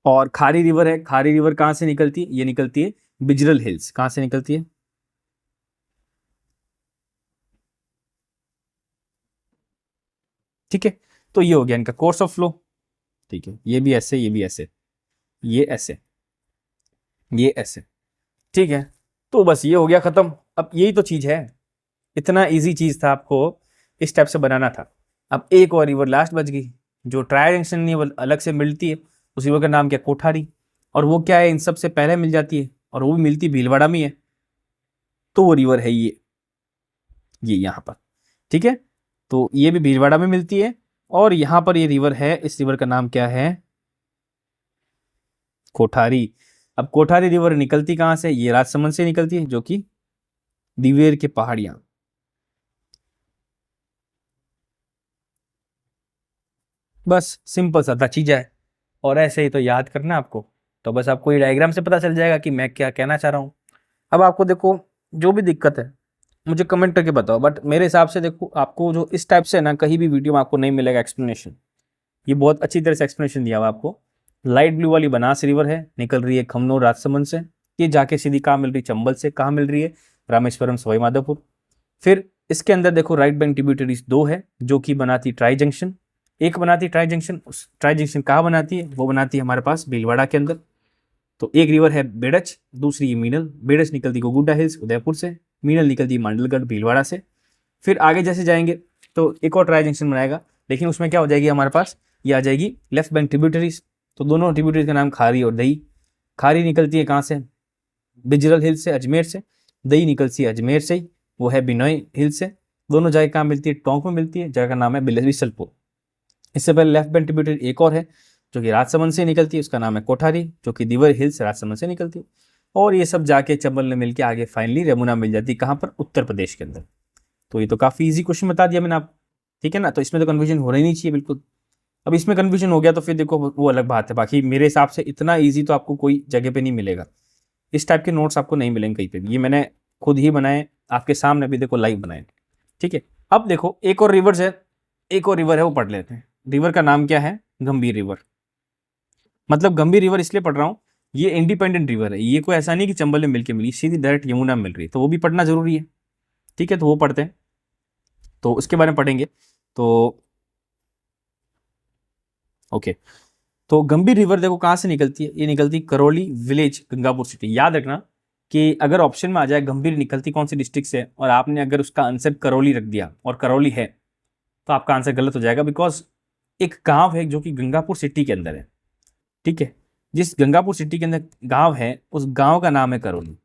और खारी रिवर है, खारी रिवर कहाँ से निकलती है, ये निकलती है बिजरल हिल्स। कहाँ से निकलती है, ठीक है। तो ये हो गया इनका कोर्स ऑफ फ्लो, ठीक है। ये भी ऐसे, ये भी ऐसे, ये ऐसे, ये ऐसे, ठीक है। तो बस ये हो गया खत्म। अब यही तो चीज है, इतना इजी चीज था, आपको इस टाइप से बनाना था। अब एक और रिवर लास्ट बच गई, जो ट्राई जंक्शन रिवर अलग से मिलती है, उस रिवर का नाम क्या, कोठारी। और वो क्या है, इन सब से पहले मिल जाती है, और वो भी मिलती भीलवाड़ा में है। तो वो रिवर है ये यहाँ पर, ठीक है। तो ये भी भीलवाड़ा में मिलती है, और यहाँ पर ये रिवर है, इस रिवर का नाम क्या है, कोठारी। अब कोठारी रिवर निकलती कहाँ से, ये राजसमंद से निकलती है, जो कि दिवेर की पहाड़ियां। बस सिंपल सा था चीज है, और ऐसे ही तो याद करना आपको। तो बस आपको ये डायग्राम से पता चल जाएगा कि मैं क्या कहना चाह रहा हूँ। अब आपको देखो, जो भी दिक्कत है मुझे कमेंट करके बताओ, बट मेरे हिसाब से देखो, आपको जो इस टाइप से ना, कहीं भी वीडियो में आपको नहीं मिलेगा एक्सप्लेनेशन। ये बहुत अच्छी तरह से एक्सप्लेनेशन दिया हुआ आपको। लाइट ब्लू वाली बनास रिवर है, निकल रही है खमनोर राजसमंद से। ये जाके सीधी कहाँ मिल रही है, चंबल से। कहाँ मिल रही है, रामेश्वरम सवाई माधोपुर। फिर इसके अंदर देखो राइट बैंक ट्रिब्यूटरीज दो है, जो कि बनाती ट्राई जंक्शन। एक बनाती ट्राई जंक्शन, उस ट्राई जंक्शन कहाँ बनाती है, वो बनाती है हमारे पास भीलवाड़ा के अंदर। तो एक रिवर है बेड़च, दूसरी है मीनल। बेड़च निकलती गोगुडा हिल्स उदयपुर से, मीनल निकलती मांडलगढ़ भीलवाड़ा से। फिर आगे जैसे जाएंगे तो एक और ट्राई जंक्शन बनाएगा, लेकिन उसमें क्या हो जाएगी हमारे पास, ये आ जाएगी लेफ्ट बैंक ट्रिब्यूटरीज। तो दोनों ट्रिब्यूटरीज का नाम खारी और दही। खारी निकलती है कहाँ से, बिजरल हिल से, अजमेर से। दही निकलती है अजमेर से ही, वो है बिनोई हिल से। दोनों जगह कहाँ मिलती है, टोंक में मिलती है, जगह का नाम है बिसलपुर। इससे पहले लेफ्ट बैंक ट्रिब्यूटरी एक और है, जो कि राजसमंद से निकलती है, उसका नाम है कोठारी, जो कि दिवर हिल्स राजसमंद से निकलती है। और ये सब जाके चंबल में मिलके आगे फाइनली यमुना मिल जाती है, कहाँ पर, उत्तर प्रदेश के अंदर। तो ये तो काफी इजी क्वेश्चन बता दिया मैंने आप, ठीक है ना। तो इसमें तो कन्फ्यूजन होना ही नहीं चाहिए बिल्कुल। अब इसमें कन्फ्यूजन हो गया तो फिर देखो वो अलग बात है। बाकी मेरे हिसाब से इतना ईजी तो आपको कोई जगह पे नहीं मिलेगा, इस टाइप के नोट्स आपको नहीं मिलेंगे कहीं पे भी। ये मैंने खुद ही बनाए, आपके सामने भी देखो लाइव बनाए, ठीक है। अब देखो एक और रिवर है, एक और रिवर है, वो पढ़ लेते हैं। रिवर का नाम क्या है, गंभीर रिवर। मतलब गंभीर रिवर इसलिए पढ़ रहा हूँ, ये इंडिपेंडेंट रिवर है, ये कोई ऐसा नहीं कि चंबल में मिलके मिली, सीधी डायरेक्ट यमुना में मिल रही है, तो वो भी पढ़ना जरूरी है, ठीक है। तो वो पढ़ते हैं, तो उसके बारे में पढ़ेंगे। तो ओके, तो गंभीर रिवर देखो कहाँ से निकलती है, ये निकलती है करौली विलेज, गंगापुर सिटी। याद रखना कि अगर ऑप्शन में आ जाए गंभीर निकलती कौन सी डिस्ट्रिक्ट से, और आपने अगर उसका आंसर करौली रख दिया और करौली है, तो आपका आंसर गलत हो जाएगा। बिकॉज एक गांव है जो कि गंगापुर सिटी के अंदर है, ठीक है। जिस गंगापुर सिटी के अंदर गांव है, उस गांव का नाम है करौली।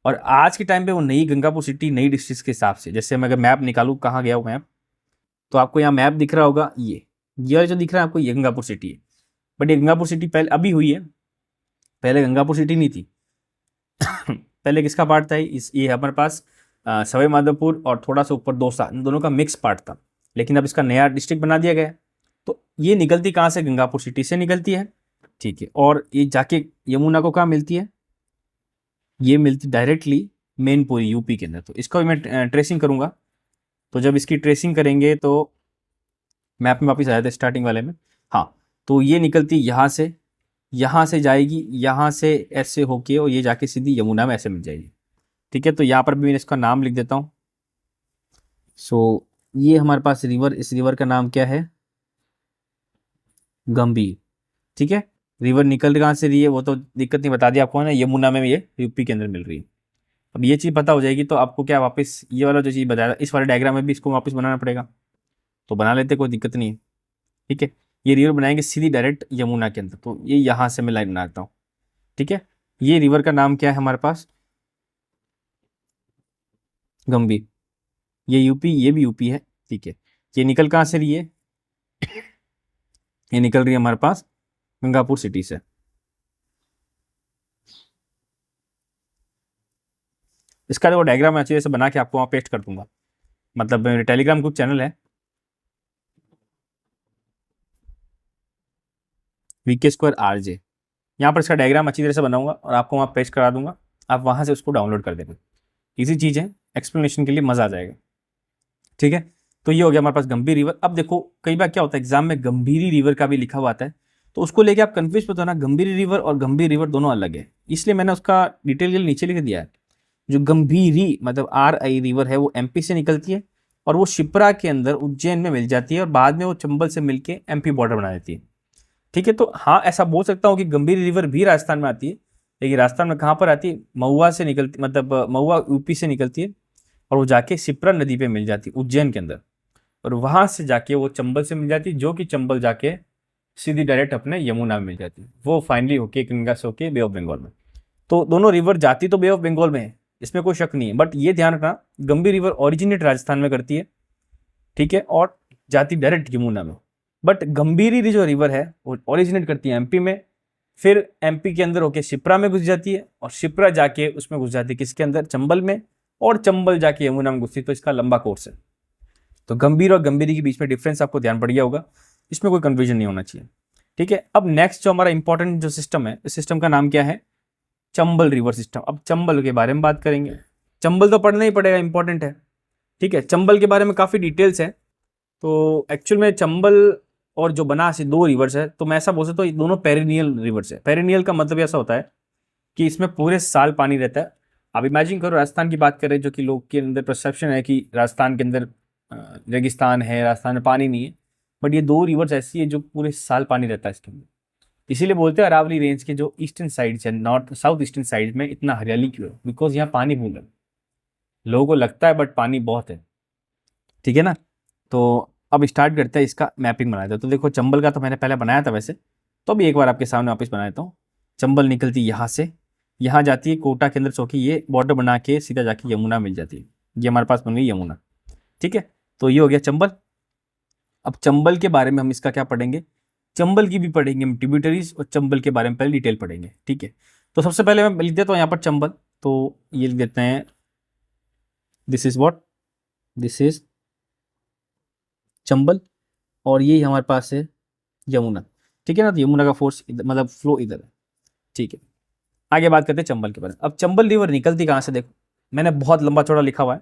और आज के टाइम पे वो नई गंगापुर सिटी नई डिस्ट्रिक्ट के हिसाब से, जैसे मैं अगर मैप निकालूं, कहाँ गया हूँ मैप, तो आपको यहाँ मैप दिख रहा होगा, ये जो दिख रहा है आपको, ये गंगापुर सिटी है। बट ये गंगापुर सिटी पहले अभी हुई है, पहले गंगापुर सिटी नहीं थी। पहले किसका पार्ट था, इस ये हमारे पास सवाई माधोपुर और थोड़ा सा ऊपर दौसा, इन दोनों का मिक्स पार्ट था। लेकिन अब इसका नया डिस्ट्रिक्ट बना दिया गया है। तो ये निकलती कहाँ से, गंगापुर सिटी से निकलती है, ठीक है। और ये जाके यमुना को कहाँ मिलती है, ये मिलती डायरेक्टली मैनपुरी यूपी के अंदर। तो इसको भी मैं ट्रेसिंग करूंगा। तो जब इसकी ट्रेसिंग करेंगे तो मैप में वापस आ जाते हैं स्टार्टिंग वाले में। हाँ, तो ये निकलती यहाँ से जाएगी, यहाँ से ऐसे होके, और ये जाके सीधी यमुना में ऐसे मिल जाएगी, ठीक है। तो यहाँ पर भी मैं इसका नाम लिख देता हूँ। सो ये हमारे पास रिवर, इस रिवर का नाम क्या है, गंभीर, ठीक है। रिवर निकल कहाँ से रही है वो तो दिक्कत नहीं, बता दिया आपको ना, यमुना में ये यूपी के अंदर मिल रही है। अब ये चीज़ पता हो जाएगी तो आपको क्या, वापस ये वाला जो चीज़ बताया इस वाले डायग्राम में भी इसको वापस बनाना पड़ेगा। तो बना लेते, कोई दिक्कत नहीं है, ठीक है। ये रिवर बनाएंगे सीधी डायरेक्ट यमुना के अंदर, तो ये यहाँ से मैं लाइन बनाता हूँ, ठीक है। ये रिवर का नाम क्या है हमारे पास, गंभीर। ये यूपी, ये भी यूपी है, ठीक है। ये निकल कहाँ से रही है, ये निकल रही है हमारे पास गंगापुर सिटी से। इसका जो डायग्राम मैं अच्छे से बना के आपको वहाँ पेस्ट कर दूंगा, मतलब मेरे टेलीग्राम ग्रुप चैनल है VK2RJ, यहाँ पर इसका डायग्राम अच्छी तरह से बनाऊंगा और आपको वहाँ पेस्ट करा दूंगा, आप वहाँ से उसको डाउनलोड कर देंगे। इजी चीज़ है, एक्सप्लेनेशन के लिए मज़ा आ जाएगा। ठीक है, तो ये हो गया हमारे पास गंभीर रिवर। अब देखो कई बार क्या होता है एग्जाम में गंभीरी रिवर का भी लिखा हुआ आता है, तो उसको लेके आप कंफ्यूज मत होना, गंभीरी रिवर और गंभीर रिवर दोनों अलग है, इसलिए मैंने उसका डिटेल के लिए नीचे लिख दिया है। जो गंभीरी मतलब RI रिवर है वो MP से निकलती है और वो शिप्रा के अंदर उज्जैन में मिल जाती है और बाद में वो चंबल से मिलके MP बॉर्डर बना देती है। ठीक है, तो हाँ ऐसा बोल सकता हूँ कि गंभीरी रिवर भी राजस्थान में आती है, लेकिन राजस्थान में कहाँ पर आती है, महुआ से निकलती, मतलब महुआ UP से निकलती है और वो जाके शिप्रा नदी पे मिल जाती है उज्जैन के अंदर, और वहां से जाके वो चंबल से मिल जाती है, जो कि चंबल जाके सीधी डायरेक्ट अपने यमुना में मिल जाती है, वो फाइनली होके गंगा से होके बे ऑफ बंगाल में। तो दोनों रिवर जाती तो बे ऑफ बंगाल में है, इसमें कोई शक नहीं है, बट ये ध्यान रखना गंभीर रिवर ओरिजिनेट राजस्थान में करती है, ठीक है, और जाती डायरेक्ट यमुना में। बट गंभीरी जो रिवर है वो ओरिजिनेट करती है MP में, फिर MP के अंदर होके शिप्रा में घुस जाती है और शिप्रा जाके उसमें घुस जाती है किसके अंदर, चंबल में, और चंबल जाके यमुना में घुसती है। तो इसका लंबा कोर्स है। तो गंभीर और गंभीरी के बीच में डिफरेंस आपको ध्यान पड़ गया होगा, इसमें कोई कंफ्यूजन नहीं होना चाहिए। ठीक है, अब नेक्स्ट जो हमारा इंपॉर्टेंट जो सिस्टम है, इस सिस्टम का नाम क्या है, चंबल रिवर सिस्टम। अब चंबल के बारे में बात करेंगे, चंबल तो पढ़ना ही पड़ेगा, इंपॉर्टेंट है। ठीक है, चंबल के बारे में काफ़ी डिटेल्स है। तो एक्चुअल में चंबल और जो बनास ये दो रिवर्स है, तो मैं ऐसा बोल सकता हूँ ये दोनों पेरिनियल रिवर्स है। पेरिनियल का मतलब ऐसा होता है कि इसमें पूरे साल पानी रहता है। अब इमेजिन करो राजस्थान की बात करें, जो कि लोग के अंदर परसेप्शन है कि राजस्थान के अंदर रेगिस्तान है, राजस्थान में पानी नहीं है, बट ये दो रिवर्स ऐसी है जो पूरे साल पानी रहता है इसके अंदर। इसीलिए बोलते हैं अरावली रेंज के जो ईस्टर्न साइड है, नॉर्थ साउथ ईस्टर्न साइड में इतना हरियाली क्यों है, बिकॉज यहाँ पानी भूल है, लोगों को लगता है बट पानी बहुत है। ठीक है ना, तो अब स्टार्ट करते हैं इसका मैपिंग बनाते हैं। तो देखो चंबल का तो मैंने पहले बनाया था वैसे, तो अभी एक बार आपके सामने वापस बना देता हूँ। चंबल निकलती यहाँ से, यहाँ जाती है कोटा के अंदर चौकी, ये बॉर्डर बना के सीधा जाके यमुना मिल जाती है, ये हमारे पास बन गई यमुना। ठीक है, तो ये हो गया चंबल। अब चंबल के बारे में हम इसका क्या पढ़ेंगे, चंबल की भी पढ़ेंगे हम ट्रिब्यूटरीज, और चंबल के बारे में पहले डिटेल पढ़ेंगे। ठीक है, तो सबसे पहले मैं लिख देता हूँ यहाँ पर चंबल, तो ये लिख देते हैं this is what, this is Chambal, और ये हमारे पास है यमुना। ठीक है ना, तो यमुना का फोर्स मतलब फ्लो इधर है। ठीक है, आगे बात करते हैं चंबल के बारे में। अब चंबल रिवर निकलती कहाँ से, देखो मैंने बहुत लंबा चौड़ा लिखा हुआ है,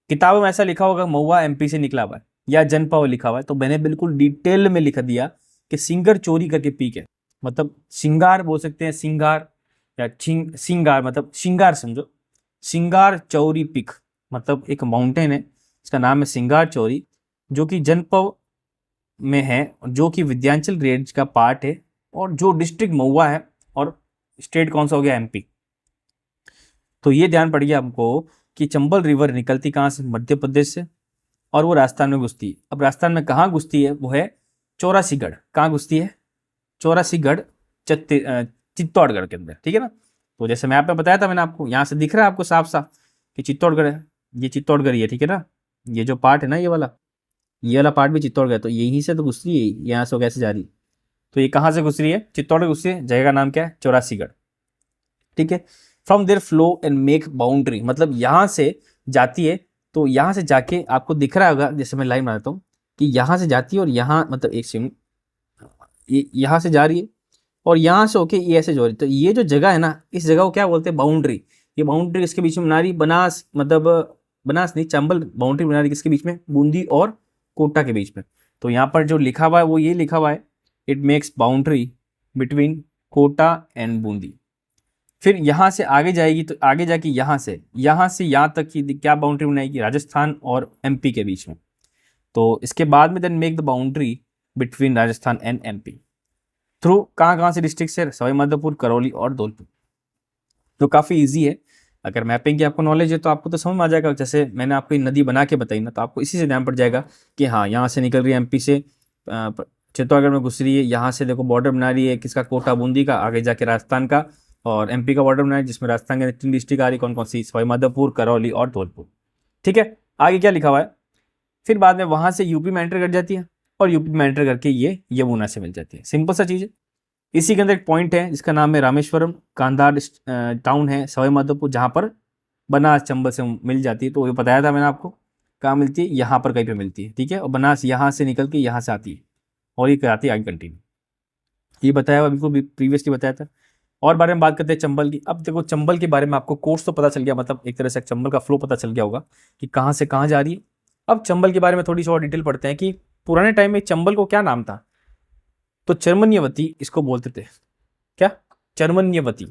किताबों में ऐसा लिखा होगा महुआ MP से निकला हुआ है या जनपद लिखा हुआ है, तो मैंने बिल्कुल डिटेल में लिख दिया कि सिंगर चोरी करके पीक है, मतलब सिंगार बोल सकते हैं, सिंगार या सिंगार मतलब सिंगार समझो, सिंगार चौरी पीक मतलब एक माउंटेन है, इसका नाम है सिंगार चौरी, जो कि जनपद में है, जो कि विंध्याचल रेंज का पार्ट है, और जो डिस्ट्रिक्ट महुआ है, और स्टेट कौन सा हो गया MP। तो ये ध्यान पड़ गया हमको कि चंबल रिवर निकलती कहाँ से, मध्य प्रदेश से, और वो राजस्थान में घुसती है। अब राजस्थान में कहाँ घुसती है, वो है चौरासीगढ़। कहाँ घुसती है, चौरासीगढ़ चित्तौड़गढ़ के अंदर। ठीक है ना, तो जैसे मैप में बताया था मैंने आपको, यहाँ से दिख रहा है आपको साफ साफ कि चित्तौड़गढ़ है, ये चित्तौड़गढ़ ही है। ठीक है ना, ये जो पार्ट है ना, ये वाला पार्ट भी चित्तौड़गढ़, तो यहीं से तो घुस रही है, यहाँ से कैसे जा रही है, तो ये कहाँ से घुस रही है, चित्तौड़गढ़ घुस रही है, जगह का नाम क्या है, चौरासीगढ़। ठीक है, from there flow and make boundary, मतलब यहाँ से जाती है, तो यहाँ से जाके आपको दिख रहा होगा, जैसे मैं लाइन बनाता हूँ कि यहाँ से जाती है और यहाँ मतलब एक सेकंड, यहाँ से जा रही है और यहाँ से होके ये ऐसे जो रही है, तो ये जो जगह है ना, इस जगह को क्या बोलते हैं, बाउंड्री। ये बाउंड्री इसके बीच में बना रही, बनास मतलब बनास नहीं, चंबल बाउंड्री बना रही किसके बीच में, बूंदी और कोटा के बीच में। तो यहाँ पर जो लिखा हुआ है वो ये लिखा हुआ है, it makes boundary between Kota and Bundi. फिर यहाँ से आगे जाएगी, तो आगे जाके यहाँ से यहाँ तक की क्या बाउंड्री बनाएगी, राजस्थान और MP के बीच में। तो इसके बाद में then make the boundary between Rajasthan and MP through कहाँ से डिस्ट्रिक्ट से, सवाईमाधोपुर, करौली और धौलपुर। तो काफ़ी ईजी है, अगर मैपिंग की आपको नॉलेज है तो आपको तो समझ में आ जाएगा। जैसे मैंने आपको नदी बना के बताई ना, तो आपको इसी से ध्यान पड़ जाएगा कि हाँ यहाँ से निकल रही है MP से, चित्तौड़गढ़ में घुस रही है, यहाँ से देखो बॉर्डर बना रही है किसका, कोटा बूंदी का, आगे जाके राजस्थान का, और MP का बॉर्डर बनाया जिसमें राजस्थान के 3 डिस्ट्रिक्ट आ रही, कौन कौन सी, सवाईमाधोपुर, करौली और धौलपुर। ठीक है, आगे क्या लिखा हुआ है, फिर बाद में वहां से UP में एंटर कर जाती है, और UP में एंटर करके ये यमुना से मिल जाती है। सिंपल सा चीज़ है। इसी के अंदर एक पॉइंट है जिसका नाम है रामेश्वरम, कांधार टाउन है सवाईमाधोपुर, जहाँ पर बनास चंबल से मिल जाती है, तो ये बताया था मैंने आपको, कहाँ मिलती है, यहाँ पर कहीं पे मिलती है, ठीक है। और बनास यहाँ से निकल के यहाँ से आती है और ये कराती है आगे कंटिन्यू, ये बताया हुआ बिल्कुल प्रीवियसली बताया था। और बारे में बात करते हैं चंबल की। अब देखो चंबल के बारे में आपको कोर्स तो पता चल गया, मतलब एक तरह से चंबल का फ्लो पता चल गया होगा कि कहाँ से कहाँ जा रही है। अब चंबल के बारे में थोड़ी सी और डिटेल पढ़ते हैं कि पुराने टाइम में चंबल को क्या नाम था। तो चरमन्यवती इसको बोलते थे, क्या, चरमन्यवती।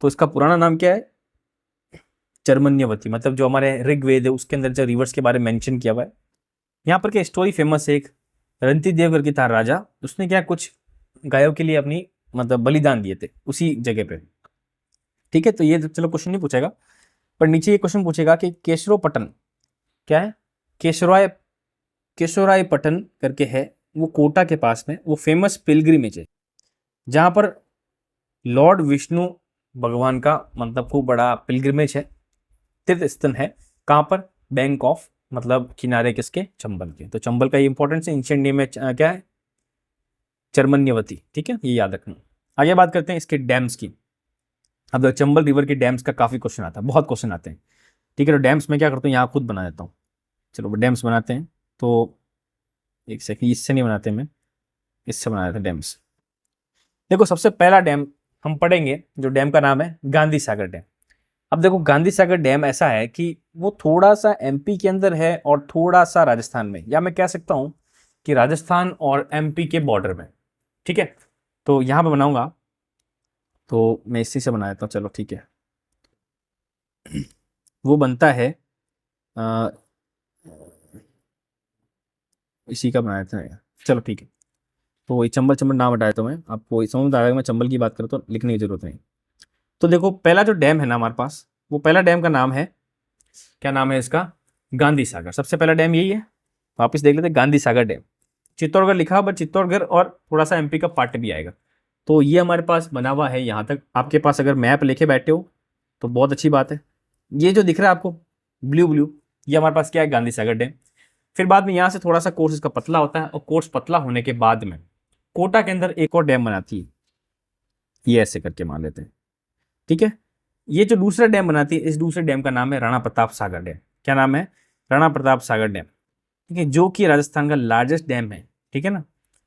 तो इसका पुराना नाम क्या है, चरमन्यवती। मतलब जो हमारे ऋग्वेद है उसके अंदर जो रिवर्स के बारे में मेंशन किया हुआ है। यहाँ पर क्या स्टोरी फेमस है, एक रंती देव करके था राजा, उसने क्या कुछ गायों के लिए अपनी मतलब बलिदान दिए थे उसी जगह पे, ठीक है। तो ये तो चलो क्वेश्चन नहीं पूछेगा, पर नीचे ये क्वेश्चन पूछेगा कि केशरोपटन क्या है, केशराय केशोराय पटन करके है, वो कोटा के पास में, वो फेमस पिलग्रिमेज है जहां पर लॉर्ड विष्णु भगवान का मतलब खूब बड़ा पिलग्रिमेज है, तीर्थ स्थल है। कहाँ पर, बैंक ऑफ, मतलब किनारे किसके, चंबल के। तो चंबल का ये इंपॉर्टेंस है, एंशिएंट नेम में क्या है, चरमन्यवती, ठीक है, ये याद रखना। आगे बात करते हैं इसके डैम्स की। अब चंबल रिवर के डैम्स का काफी क्वेश्चन आता है, बहुत क्वेश्चन आते हैं, ठीक है। तो डैम्स में क्या करता हूँ, यहाँ खुद बना देता हूँ। चलो डैम्स बनाते हैं, तो एक सेकंड, इससे नहीं बनाते, मैं इससे बना देते हैं डैम्स। देखो सबसे पहला डैम हम पढ़ेंगे, जो डैम का नाम है गांधी सागर डैम। अब देखो गांधी सागर डैम ऐसा है कि वो थोड़ा सा एमपी के अंदर है और थोड़ा सा राजस्थान में, या मैं कह सकता हूँ कि राजस्थान और एमपी के बॉर्डर में, ठीक है। तो यहाँ पे बनाऊंगा, तो मैं इसी से बना देता हूँ, चलो ठीक है। वो बनता है आ, इसी का बना देता है, चलो ठीक है। तो ये चंबल चंबल नाम हटाया, तो मैं आपको समझ में आ रहा, मैं चंबल की बात करूँ तो लिखने की जरूरत नहीं। तो देखो पहला जो डैम है ना हमारे पास, वो पहला डैम का नाम है, क्या नाम है इसका, गांधी सागर। सबसे पहला डैम यही है, वापस देख लेते हैं, गांधी सागर डैम। चित्तौड़गढ़ लिखा, बट चित्तौड़गढ़ और थोड़ा सा एमपी का पार्ट भी आएगा। तो ये हमारे पास बना हुआ है यहाँ तक। आपके पास अगर मैप लेके बैठे हो तो बहुत अच्छी बात है। ये जो दिख रहा है आपको ब्लू ब्लू, ये हमारे पास क्या है, गांधी सागर डैम। फिर बाद में यहाँ से थोड़ा सा कोर्स इसका पतला होता है, और कोर्स पतला होने के बाद में कोटा के अंदर एक और डैम बनाती है, ये ऐसे करके मान लेते हैं, ठीक है। ये जो दूसरा डैम बनाती है, इस दूसरे डैम का नाम है राणा प्रताप सागर डैम। क्या नाम है, राणा प्रताप सागर डैम, ठीक है, जो कि राजस्थान का लार्जेस्ट डैम है, ठीक है ना।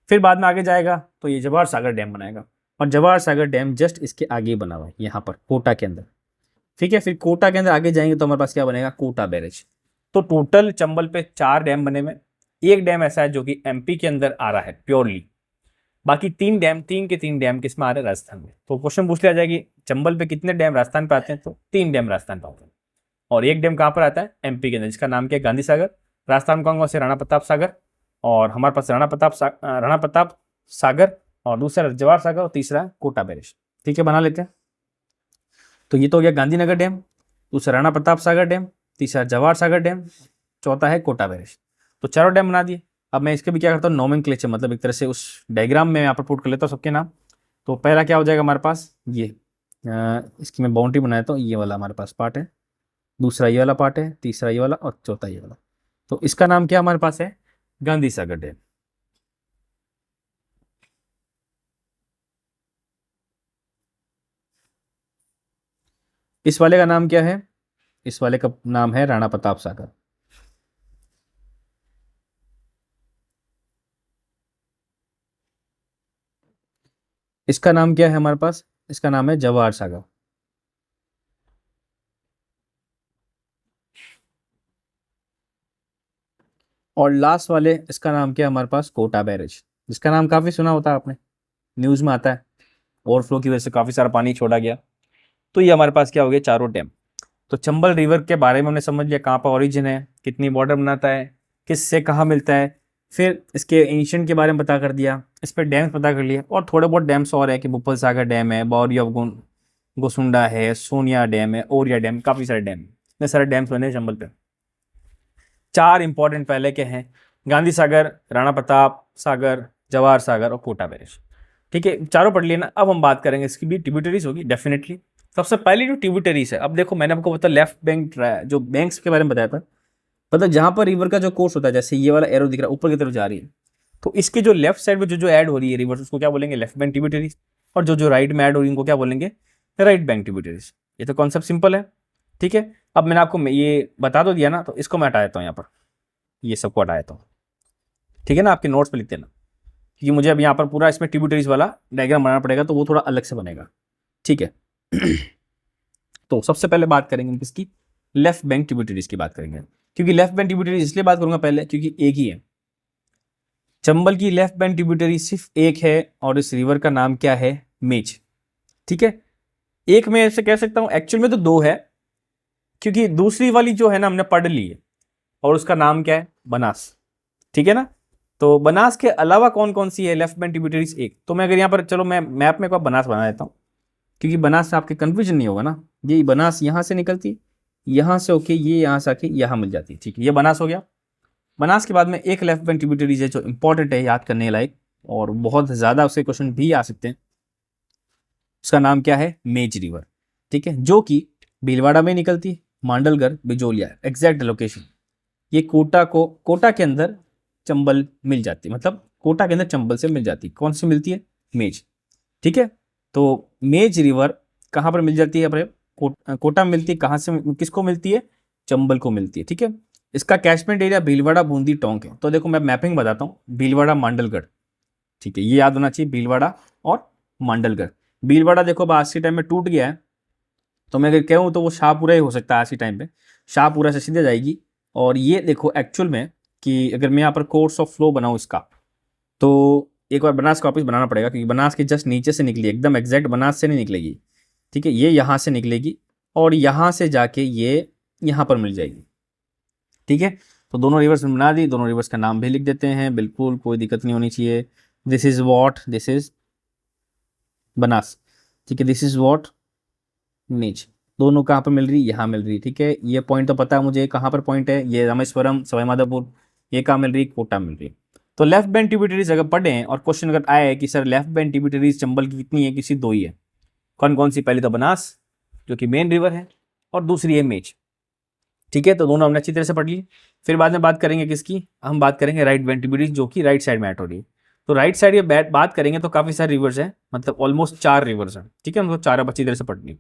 फिर बाद में आगे जाएगा तो ये जवाहर सागर डैम बनाएगा, और जवाहर सागर डैम जस्ट इसके आगे बना हुआ है, यहाँ पर कोटा के अंदर, ठीक है। फिर कोटा के अंदर आगे जाएंगे तो हमारे पास क्या बनेगा, कोटा बैरेज। तो टोटल चंबल पे 4 डैम बने हुए, एक डैम ऐसा है जो कि एमपी के अंदर आ रहा है प्योरली, बाकी 3 डैम, 3 के 3 डैम किस में आ रहे हैं, राजस्थान में। तो क्वेश्चन पूछ लिया जाएगा कि चंबल पे कितने डैम राजस्थान पे आते हैं, तो 3 डैम राजस्थान पे आते हैं, और एक डैम कहाँ पर आता है, एमपी के अंदर, जिसका नाम क्या है, गांधी सागर। राजस्थान कौन कौन से, राणा प्रताप सागर, और हमारे पास राणा प्रताप सागर, और दूसरा जवाहर सागर, और तीसरा कोटा बैरेज, ठीक है, बना लेते हैं। तो ये तो हो गया गांधीनगर डैम, दूसरा राणा प्रताप सागर डैम, तीसरा जवाहर सागर डैम, चौथा है कोटा बैरेज। तो चारों डैम बना दिए। अब मैं इसके भी क्या करता हूँ, नोमेनक्लेचर, मतलब एक तरह से उस डायग्राम में यहाँ पर पुट कर लेता हूँ सबके नाम। तो पहला क्या हो जाएगा हमारे पास, ये इसकी मैं बाउंड्री बना देता हूँ, ये वाला हमारे पास पार्ट है, दूसरा ये वाला पार्ट है, तीसरा ये वाला, और चौथा ये वाला। तो इसका नाम क्या हमारे पास है, गांधी सागर डैम। इस वाले का नाम क्या है, इस वाले का नाम है राणा प्रताप सागर। इसका नाम क्या है हमारे पास, इसका नाम है जवाहर सागर। और लास्ट वाले इसका नाम क्या है हमारे पास, कोटा बैरेज, जिसका नाम काफी सुना होता है आपने, न्यूज में आता है, ओवरफ्लो की वजह से काफी सारा पानी छोड़ा गया। तो ये हमारे पास क्या हो गया, चारों डैम। तो चंबल रिवर के बारे में हमने समझ लिया, कहाँ पर ओरिजिन है, कितनी बॉर्डर बनाता है, किससे कहाँ मिलता है। फिर इसके एंशिएंट के बारे में पता कर दिया, इस पर डैम्स पता कर लिया, और थोड़े बहुत डैम्स और है कि बुप्पल सागर डैम है, बावरी ऑफ गोसुंडा है, सोनिया डैम है, ओरिया डैम, काफ़ी सारे डैम, इतने सारे डैम्स बने हैं चंबल पे। 4 इंपॉर्टेंट पहले के हैं, गांधी सागर, राणा प्रताप सागर, जवाहर सागर, और कोटा बैरेज, ठीक है। चारों पढ़ लिए ना। अब हम बात करेंगे, इसकी भी ट्रिब्यूटरीज होगी डेफिनेटली। सबसे पहली जो ट्रिब्यूटरीज है, अब देखो मैंने आपको बताया लेफ्ट बैंक, जो बैंक्स के बारे में बताया था, मतलब जहां पर रिवर का जो कोर्स होता है, जैसे ये वाला एरो दिख रहा है ऊपर की तरफ जा रही है, तो इसके जो लेफ्ट साइड में जो जो ऐड हो रही है रिवर्स, उसको क्या बोलेंगे, लेफ्ट बैंक ट्रिब्यूटरीज। और जो जो राइट में ऐड हो रही है उनको क्या बोलेंगे, राइट बैंक ट्रिब्यूटरीज। ये तो कॉन्सेप्ट सिंपल है। ठीक है, अब मैंने आपको ये बता दो दिया ना, तो इसको मैं हटा देता हूँ यहाँ पर, ये सबको हटा देता हूँ। ठीक है ना, आपके नोट्स पे लिख देना, क्योंकि मुझे अब यहाँ पर पूरा इसमें ट्रिब्यूटरीज वाला डायग्राम बनाना पड़ेगा, तो वो थोड़ा अलग से बनेगा। ठीक है तो सबसे पहले बात करेंगे हम किसकी, लेफ्ट बैंक ट्रिब्यूटरीज की बात करेंगे। क्योंकि लेफ्ट बैंक ट्रिब्यूटरीज इसलिए बात करूंगा पहले क्योंकि एक ही है, चंबल की लेफ्ट बैंक ट्रिब्यूटरी सिर्फ एक है, और इस रिवर का नाम क्या है, मेच। ठीक है, एक में ऐसे कह सकता हूं, एक्चुअल में तो दो है, क्योंकि दूसरी वाली जो है ना हमने पढ़ ली है, और उसका नाम क्या है, बनास। ठीक है ना, तो बनास के अलावा कौन कौन सी है लेफ्ट बैंक ट्रिब्यूटरीज, एक तो मैं अगर यहाँ पर, चलो मैं मैप में एक बार बनास बना देता हूँ, क्योंकि बनास से आपके कंफ्यूजन नहीं होगा ना। ये बनास यहाँ से निकलती है, यहाँ से होके ये यहाँ से आके यहाँ मिल जाती है। ठीक है, ये बनास हो गया। बनास के बाद में एक लेफ्ट बैंक ट्रिब्यूटरीज है जो इंपॉर्टेंट है, याद करने लायक, और बहुत ज़्यादा उसके क्वेश्चन भी आ सकते हैं। उसका नाम क्या है, मेज रिवर। ठीक है, जो कि भीलवाड़ा में निकलती है, मांडलगढ़, बिजोलिया, एग्जैक्ट लोकेशन। ये कोटा के अंदर चंबल मिल जाती है, मतलब कोटा के अंदर चंबल से मिल जाती है। कौन सी मिलती है, मेज। ठीक है, तो मेज रिवर कहाँ पर मिल जाती है, अपने कोटा में मिलती है। कहाँ से, किसको मिलती है, चंबल को मिलती है। ठीक है, इसका कैचमेंट एरिया भीलवाड़ा, बूंदी, टोंक है। तो देखो मैं मैपिंग बताता हूँ, भीलवाड़ा, मांडलगढ़। ठीक है, ये याद होना चाहिए, भीलवाड़ा और मांडलगढ़। भीलवाड़ा देखो अब आज के टाइम में टूट गया है, तो मैं अगर कहूँ तो वो शाहपुरा ही हो सकता है आज के टाइम पे, शाहपुरा से सीधे जाएगी। और ये देखो एक्चुअल में कि अगर मैं यहाँ पर कोर्स ऑफ फ्लो बनाऊँ इसका, तो एक बार बनास का वापस बनाना पड़ेगा, क्योंकि बनास के जस्ट नीचे से निकली, एकदम एग्जैक्ट बनास से नहीं निकलेगी। ठीक है, ये यहाँ से निकलेगी और यहाँ से जाके ये यहाँ पर मिल जाएगी। ठीक है, तो दोनों रिवर्स बना दी, दोनों रिवर्स का नाम भी लिख देते हैं, बिल्कुल कोई दिक्कत नहीं होनी चाहिए। This is what, this is Banas. ठीक है, दिस इज वॉट, नीच। दोनों कहाँ पर मिल रही, यहाँ मिल रही। ठीक है, ये पॉइंट तो पता है मुझे कहाँ पर पॉइंट है, ये रामेश्वरम, सवाईमाधोपुर। ये कहाँ मिल रही, कोटा मिल रही। तो लेफ्ट बैंक ट्रिब्यूटरीज अगर पढ़े और क्वेश्चन अगर आया है कि sir left bank tributaries Chambal की कितनी है, किसी दो ही है, कौन कौन सी, पहली तो बनास जो कि मेन रिवर है, और दूसरी है मेच। ठीक है, तो दोनों हमने अच्छी तरह से पढ़ ली। फिर बाद में बात करेंगे किसकी, हम बात करेंगे राइट बैंक ट्रिब्यूटरीज, जो कि राइट साइड में ऐड हो रही है। तो राइट साइड ये बात करेंगे तो काफी सारे रिवर्स हैं, मतलब ऑलमोस्ट 4 रिवर्स हैं। ठीक है, हमको 4 अब अच्छी तरह से पढ़नी।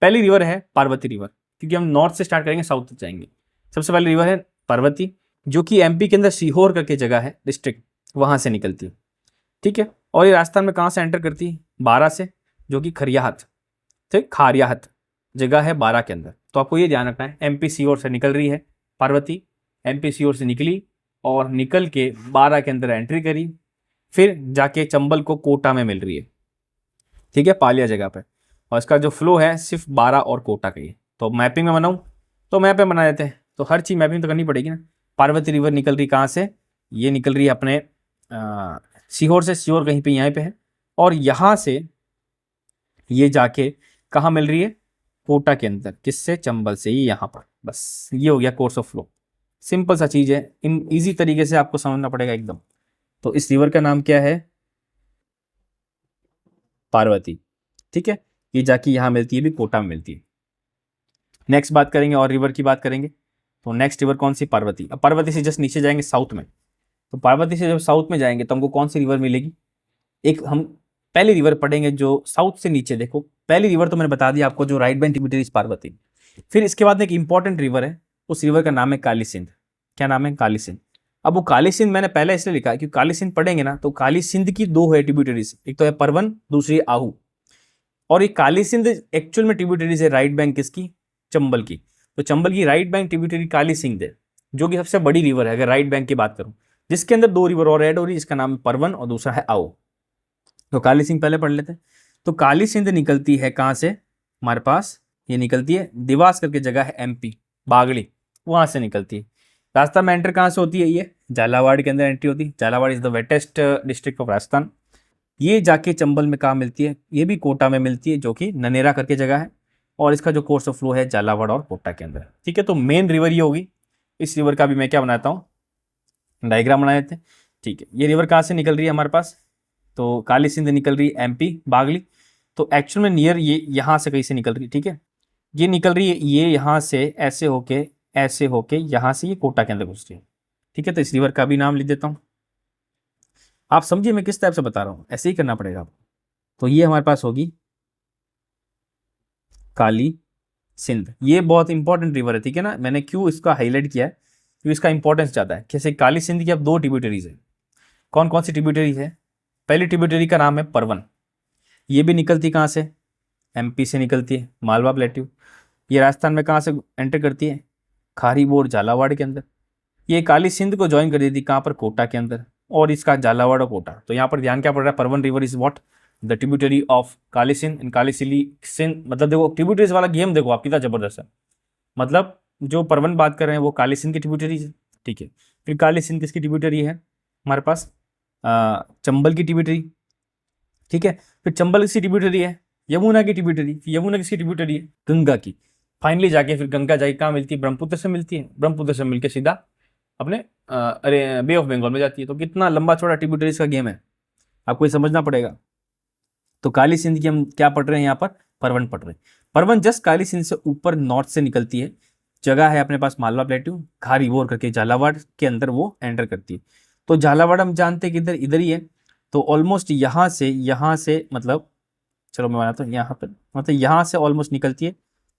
पहली रिवर है पार्वती रिवर, क्योंकि हम नॉर्थ से स्टार्ट करेंगे साउथ तक जाएंगे। सबसे पहली रिवर है पार्वती, जो कि एमपी के अंदर सीहोर करके जगह है, डिस्ट्रिक्ट, वहां से निकलती है। ठीक है, और ये राजस्थान में कहाँ से एंटर करती है, बारा से, जो कि खरियाहत, ठीक, खारियाहत जगह है बारा के अंदर। तो आपको ये ध्यान रखना है, एमपी सीहोर से निकल रही है पार्वती, एमपी सीहोर से निकली और निकल के बारा के अंदर एंट्री करी, फिर जाके चंबल को कोटा में मिल रही है। ठीक है, पालिया जगह पे, और इसका जो फ्लो है सिर्फ 12 और कोटा का ही है। तो मैपिंग में बनाऊँ तो मैप में बना देते हैं, तो हर चीज़ मैपिंग तो करनी पड़ेगी ना। पार्वती रिवर निकल रही कहाँ से, ये निकल रही है अपने सीहोर से, सीहोर कहीं पे यहाँ पे है, और यहाँ से ये जाके कहाँ मिल रही है, कोटा के अंदर, किससे, चंबल से, ये यहाँ पर। बस ये हो गया कोर्स ऑफ फ्लो, सिंपल सा चीज़ है, इन ईजी तरीके से आपको समझना पड़ेगा एकदम। तो इस रिवर का नाम क्या है, पार्वती। ठीक है, ये जाके यहाँ मिलती है, भी कोटा में मिलती है। नेक्स्ट बात करेंगे और रिवर की बात करेंगे, तो नेक्स्ट रिवर कौन सी, पार्वती। अब पार्वती से जस्ट नीचे जाएंगे साउथ में, तो पार्वती से जब साउथ में जाएंगे तो हमको कौन सी रिवर मिलेगी, एक हम पहली रिवर पढ़ेंगे जो साउथ से नीचे। देखो पहली रिवर तो मैंने बता दिया आपको, जो राइट बैंक ट्रिब्यूटरीज पार्वती। फिर इसके बाद एक इंपॉर्टेंट रिवर है, उस रिवर का नाम है काली सिंध। क्या नाम है, काली सिंध। अब वो काली सिंध मैंने पहले इसलिए लिखा क्योंकि काली सिंध पढ़ेंगे ना, तो काली सिंध की दो है ट्रिब्यूटरीज, एक तो है परवन, दूसरी आहू। और ये काली सिंध एक्चुअल में ट्रिब्यूटरीज है राइट बैंक किसकी, चंबल की। तो चंबल की right bank tributary Kali Sindh है, जो कि सबसे बड़ी रिवर है अगर राइट बैंक की बात करूं, जिसके अंदर दो रिवर और ऐड हो रही है, जिसका नाम है परवन और दूसरा है आओ। तो काली सिंध पहले पढ़ लेते हैं। तो काली सिंध निकलती है कहाँ से, हमारे पास ये निकलती है देवास करके जगह है, एमपी, बागड़ी, वहां से निकलती है। राजस्थान में एंटर कहाँ से होती है, ये झालावाड़ के अंदर एंट्री होती है। Jhalawar is the wettest district of Rajasthan. ये जाके चंबल में कहाँ मिलती है, ये भी कोटा में मिलती है, जो कि ननेरा करके जगह है, और इसका जो कोर्स ऑफ फ्लो है झालावाड़ और कोटा के अंदर। ठीक है, तो मेन रिवर ये होगी। इस रिवर का भी मैं क्या बनाता हूँ, डायग्राम बना देते हैं। ठीक है, ये रिवर कहाँ से निकल रही है हमारे पास, तो काली सिंध निकल रही है एमपी, बागली। तो एक्चुअल में नियर ये यहाँ से कहीं से निकल रही है। ठीक है, ये निकल रही है, ये यहाँ से ऐसे होके यहाँ से ये कोटा के अंदर घुस रही है। ठीक है, तो इस रिवर का भी नाम लिख देता हूँ। आप समझिए मैं किस टाइप से बता रहा हूँ, ऐसे ही करना पड़ेगा आपको। तो ये हमारे पास होगी काली सिंध, ये बहुत इंपॉर्टेंट रिवर है, ठीक है ना। मैंने क्यों इसका हाईलाइट किया है, क्योंकि इसका इंपॉर्टेंस ज़्यादा है। जैसे काली सिंध की अब 2 ट्रिब्यूटरीज है। कौन कौन सी ट्रिब्यूटरीज है? पहली ट्रिब्यूटरी का नाम है परवन। ये भी निकलती कहाँ से? एमपी से निकलती है, मालवा प्लेट्यू। ये राजस्थान में कहाँ से एंटर करती है? खारी बोर झालावाड़ के अंदर। ये काली सिंध को ज्वाइन कर दी थी कहाँ पर? कोटा के अंदर। और इसका झालावाड़ और कोटा। तो यहाँ पर ध्यान क्या पड़ रहा है? Parwan river is what? The tributary of Kali Sindh in Kali सिली सिंध। मतलब देखो ट्रिब्यूटरीज वाला गेम देखो आप कितना जबरदस्त है। मतलब जो परवन बात कर रहे हैं वो काली सिंध की ट्रिब्यूटरीज है, ठीक है। फिर काली सिंध किसकी ट्रिब्यूटरी है हमारे पास? चंबल की ट्रिब्यूटरी, ठीक है। फिर चंबल किसकी ट्रिब्यूटरी है? यमुना की ट्रिब्यूटरी। यमुना किसकी ट्रिब्यूटरी है? गंगा की। फाइनली जाके फिर गंगा जाके कहाँ मिलती है? ब्रह्मपुत्र से मिलती है। ब्रह्मपुत्र से मिलकर सीधा अपने अरे बे ऑफ बंगाल में जाती है। तो कितना लंबा चौड़ा ट्रिब्यूटरीज का गेम है, आपको ये समझना पड़ेगा। तो काली सिंध की हम क्या पढ़ रहे हैं यहाँ पर? परवन पढ़ रहे हैं। परवन जस्ट काली सिंध से ऊपर नॉर्थ से निकलती है। जगह है अपने पास मालवा प्लेट्यू, खारी बोर करके झालावाड़ के अंदर वो एंटर करती है। तो झालावाड़ हम जानते हैं कि इधर इधर ही है। तो ऑलमोस्ट यहाँ से मतलब, चलो मैं बनाता हूँ यहाँ पर, मतलब यहाँ से ऑलमोस्ट निकलती है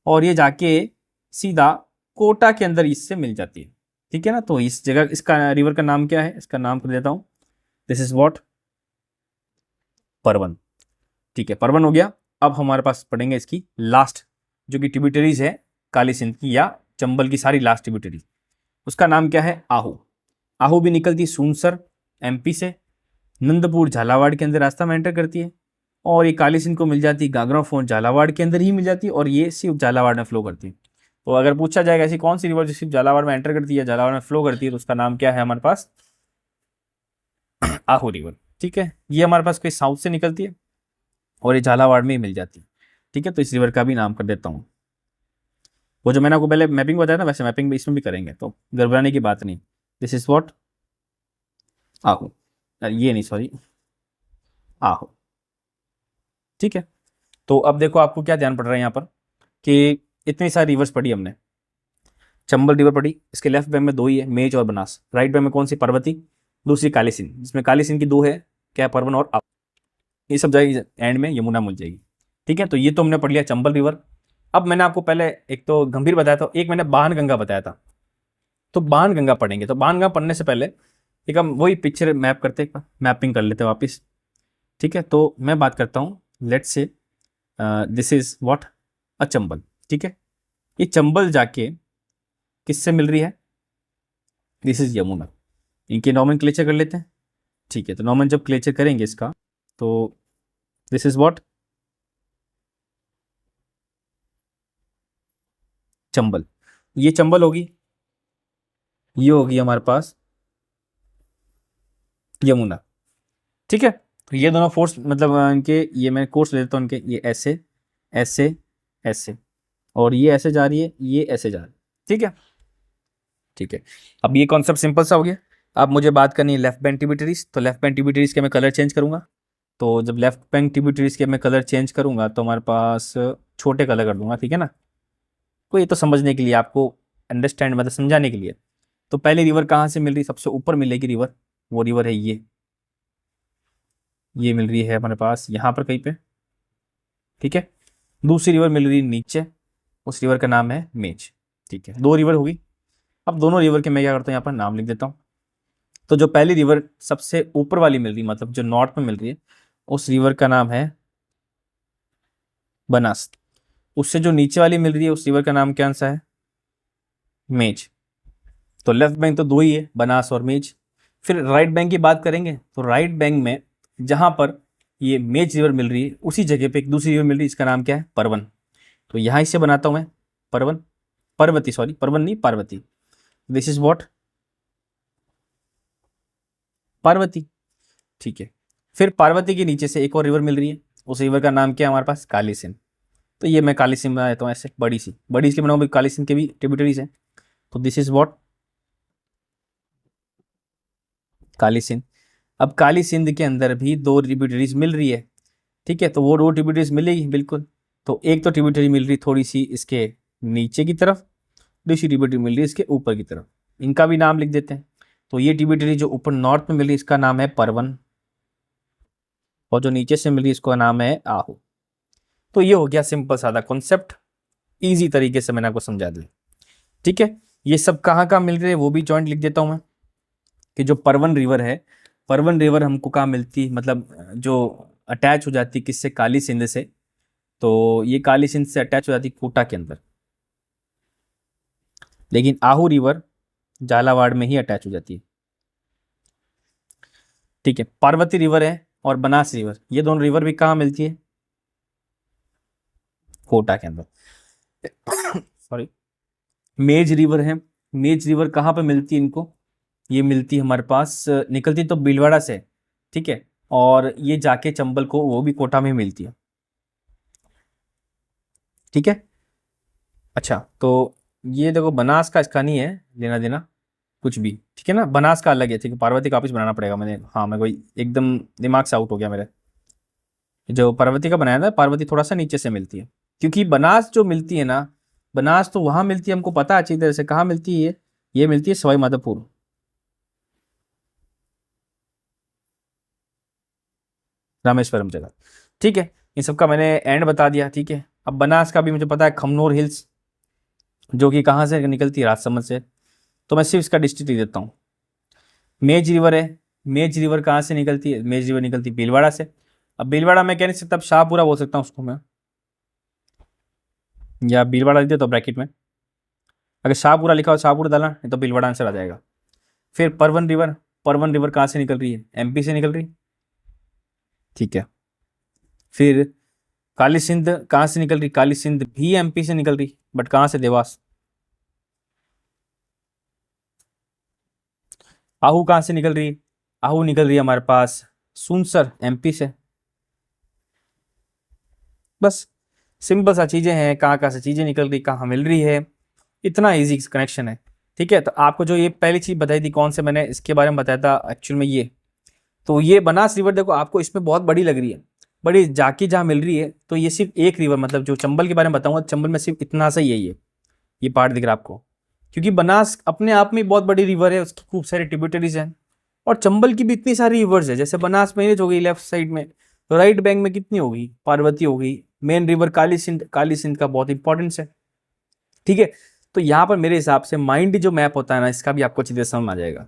और ये जाके सीधा कोटा के अंदर इससे मिल जाती है, ठीक है ना। तो इस जगह इसका रिवर का नाम क्या है? इसका नाम कर देता हूँ, दिस इज व्हाट? परवन, ठीक है। परवन हो गया। अब हमारे पास पढ़ेंगे इसकी लास्ट जो कि ट्रिब्यूटरीज है काली सिंध की या चंबल की सारी लास्ट ट्रिब्यूटरीज। उसका नाम क्या है? आहू। आहू भी निकलती सूनसर एमपी से, नंदपुर झालावाड़ के अंदर रास्ता में एंटर करती है और ये काली सिंध को मिल जाती है गागरा फोन झालावाड़ के अंदर ही मिल जाती है और ये सिर्फ झालावाड़ में फ्लो करती है। तो अगर पूछा जाएगा ऐसी कौन सी रिवर जो सिर्फ झालावाड़ में एंटर करती है, झालावाड़ में फ्लो करती है, तो उसका नाम क्या है हमारे पास? आहू रिवर, ठीक है। ये हमारे पास कोई साउथ से निकलती है और ये झालावाड़ में ही मिल जाती है, ठीक है। तो इस रिवर का भी नाम कर देता हूँ। वो जो मैंने आपको पहले मैपिंग बताया ना, वैसे मैपिंग भी इसमें भी करेंगे, तो घबराने की बात नहीं। This is what? आहू। ये नहीं, सॉरी, आहू, ठीक है। तो अब देखो आपको क्या ध्यान पड़ रहा है यहाँ पर कि इतनी सारी रिवर्स पढ़ी हमने। चंबल रिवर पढ़ी, इसके लेफ्ट बैंक में 2 ही है, मेज और बनास। राइट बैंक में कौन सी? पर्वती। दूसरी काली सिंध, जिसमें काली सिंध की 2 है, क्या है? परवन और ये सब जाएगी एंड में यमुना मिल जाएगी, ठीक है। तो ये तो हमने पढ़ लिया चंबल रिवर। अब मैंने आपको पहले एक तो गंभीर बताया था, एक मैंने बाण गंगा बताया था। तो बाण गंगा पढ़ेंगे। तो बाण गंगा पढ़ने से पहले एक हम वही पिक्चर मैप करते, मैपिंग कर लेते हैं वापस, ठीक है। तो मैं बात करता हूँ, let's say this is what? A Chambal, ठीक है। ये चंबल जाके किससे मिल रही है? This is Yamuna. इनके नॉमेनक्लेचर कर लेते हैं, ठीक है। तो नॉमन जब क्लेचर करेंगे इसका, तो दिस इज व्हाट? चंबल। ये चंबल होगी, ये होगी हमारे पास यमुना, ठीक है। तो ये दोनों फोर्स मतलब इनके, ये मैं कोर्स ले लेता हूँ इनके, ये ऐसे ऐसे ऐसे और ये ऐसे जा रही है, ये ऐसे जा रही है, ठीक है, ठीक है। अब ये कॉन्सेप्ट सिंपल सा हो गया। अब मुझे बात करनी है लेफ्ट बैंक ट्रिब्यूटरीज। तो लेफ्ट बैंक ट्रिब्यूटरीज के मैं कलर चेंज करूंगा। तो जब लेफ्ट बैंक ट्रिब्यूटरीज के मैं कलर चेंज करूंगा तो हमारे पास छोटे कलर कर दूंगा, ठीक है ना। तो ये तो समझने के लिए, आपको अंडरस्टैंड मतलब समझाने के लिए। तो पहली रिवर कहाँ से मिल रही? सबसे ऊपर मिलेगी रिवर, वो रिवर है ये मिल रही है हमारे पास यहाँ पर कहीं पे, ठीक है। दूसरी रिवर मिल रही है नीचे, उस रिवर का नाम है मेज, ठीक है। 2 रिवर होगी। अब दोनों रिवर के मैं क्या करता हूँ, यहाँ पर नाम लिख देता हूँ। तो जो पहली रिवर सबसे ऊपर वाली मिल रही, मतलब जो नॉर्थ में मिल रही है, उस रिवर का नाम है बनास। उससे जो नीचे वाली मिल रही है उस रिवर का नाम क्या सा है? मेज। तो लेफ्ट बैंक तो 2 ही है, बनास और मेज। फिर राइट बैंक की बात करेंगे तो राइट बैंक में जहां पर ये मेज रिवर मिल रही है उसी जगह पे एक दूसरी रिवर मिल रही है, इसका नाम क्या है? परवन। तो यहां इसे बनाता हूं मैं परवन, पार्वती, सॉरी परवन नहीं Parvati. This is what? Parvati, ठीक है। फिर पार्वती के नीचे से एक और रिवर मिल रही है, उस रिवर का नाम क्या है हमारे पास? काली सिंध। तो ये मैं काली सिंध बना देता हूँ ऐसे, बड़ी इसकी बनाऊँ, काली सिंध के भी ट्रिब्यूटरीज हैं। तो this is what? Kali Sindh. अब काली सिंध के अंदर भी 2 ट्रिब्यूटरीज मिल रही है, ठीक है। तो वो 2 ट्रिब्यूटरीज मिलेगी बिल्कुल। तो एक तो ट्रिब्यूटरी मिल रही थोड़ी सी इसके नीचे की तरफ, दूसरी ट्रिब्यूटरी मिल रही है इसके ऊपर की तरफ। इनका भी नाम लिख देते हैं। तो ये ट्रिब्यूटरी जो ऊपर नॉर्थ में मिल रही है इसका नाम है परवन, और जो नीचे से मिल रही है इसका नाम है आहू। तो ये हो गया सिंपल सादा कॉन्सेप्ट इजी तरीके से मैंने आपको समझा दिया। ठीक है, ये सब कहाँ कहाँ मिल रहे हैं वो भी जॉइंट लिख देता हूँ मैं, कि जो परवन रिवर है, परवन रिवर हमको कहाँ मिलती, मतलब जो अटैच हो जाती किससे, काली सिंध से। तो ये काली सिंध से अटैच हो जाती कोटा के अंदर, लेकिन आहू रिवर झालावाड़ में ही अटैच हो जाती है। ठीक है, पार्वती रिवर है और बनास रिवर, ये दोनों रिवर भी कहाँ मिलती है, कोटा के अंदर। सॉरी, मेज रिवर है, मेज रिवर कहाँ पे मिलती है इनको, ये मिलती है हमारे पास, निकलती तो भीलवाड़ा से, ठीक है, और ये जाके चंबल को वो भी कोटा में मिलती है। ठीक है, अच्छा तो ये देखो बनास का इसका नहीं है लेना देना कुछ भी, ठीक है ना, बनास का अलग है, ठीक है, पार्वती का वापिस बनाना पड़ेगा मैंने, हाँ मैं कोई एकदम दिमाग से आउट हो गया मेरे, जो पार्वती का बनाया था, पार्वती थोड़ा सा नीचे से मिलती है, क्योंकि बनास जो मिलती है ना, बनास तो वहां मिलती है, हमको पता है अच्छी तरह से कहाँ मिलती है, ये मिलती है सवाई माधोपुर, रामेश्वरम जगह। ठीक है, इन सबका मैंने एंड बता दिया। ठीक है, अब बनास का भी मुझे पता है, खमनोर हिल्स, जो कि कहाँ से निकलती है, राजसमंद से, तो मैं सिर्फ इसका डिस्ट्रिक्ट लिख देता हूँ। मेज रिवर है, मेज रिवर कहाँ से निकलती है, मेज रिवर निकलती है भीलवाड़ा से। अब भीलवाड़ा मैं कह नहीं सकता, अब शाहपुरा बोल सकता हूँ उसको मैं, या भीलवाड़ा लिख देता हूँ ब्रैकेट में, अगर शाहपुरा लिखा हो शाहपुरा डालना, नहीं तो भीलवाड़ा आंसर आ जाएगा। फिर परवन रिवर, परवन रिवर कहाँ से निकल रही है, एमपी से निकल रही है। ठीक है, फिर काली सिंध कहाँ से निकल रही, काली सिंध भी एमपी से निकल रही, बट कहाँ से, देवास। आहू कहाँ से निकल रही है, आहू निकल रही है हमारे पास सुनसर एमपी से। बस सिंपल सा चीज़ें हैं, कहाँ कहाँ से चीज़ें निकल रही, कहाँ मिल रही है, इतना इजी कनेक्शन है। ठीक है, तो आपको जो ये पहली चीज़ बताई थी, कौन से मैंने इसके बारे में बताया था एक्चुअल में, ये तो ये बनास रिवर देखो आपको इसमें बहुत बड़ी लग रही है, बड़ी जाके जहाँ मिल रही है, तो ये सिर्फ एक रिवर, मतलब जो चंबल के बारे में बताऊंगा, चंबल में सिर्फ इतना सा ही है ये पार्ट दिख रहा है आपको, क्योंकि बनास अपने आप में बहुत बड़ी रिवर है, उसकी खूब सारे ट्रिब्यूटरीज हैं, और चंबल की भी इतनी सारी रिवर्स है, जैसे बनास मैनेज हो गई लेफ्ट साइड में, तो राइट बैंक में कितनी होगी, पार्वती हो गई, मेन रिवर काली सिंध, काली सिंध का बहुत इंपॉर्टेंस है। ठीक है, तो यहाँ पर मेरे हिसाब से माइंड जो मैप होता है ना, इसका भी आपको अच्छी तरह समझ आ जाएगा।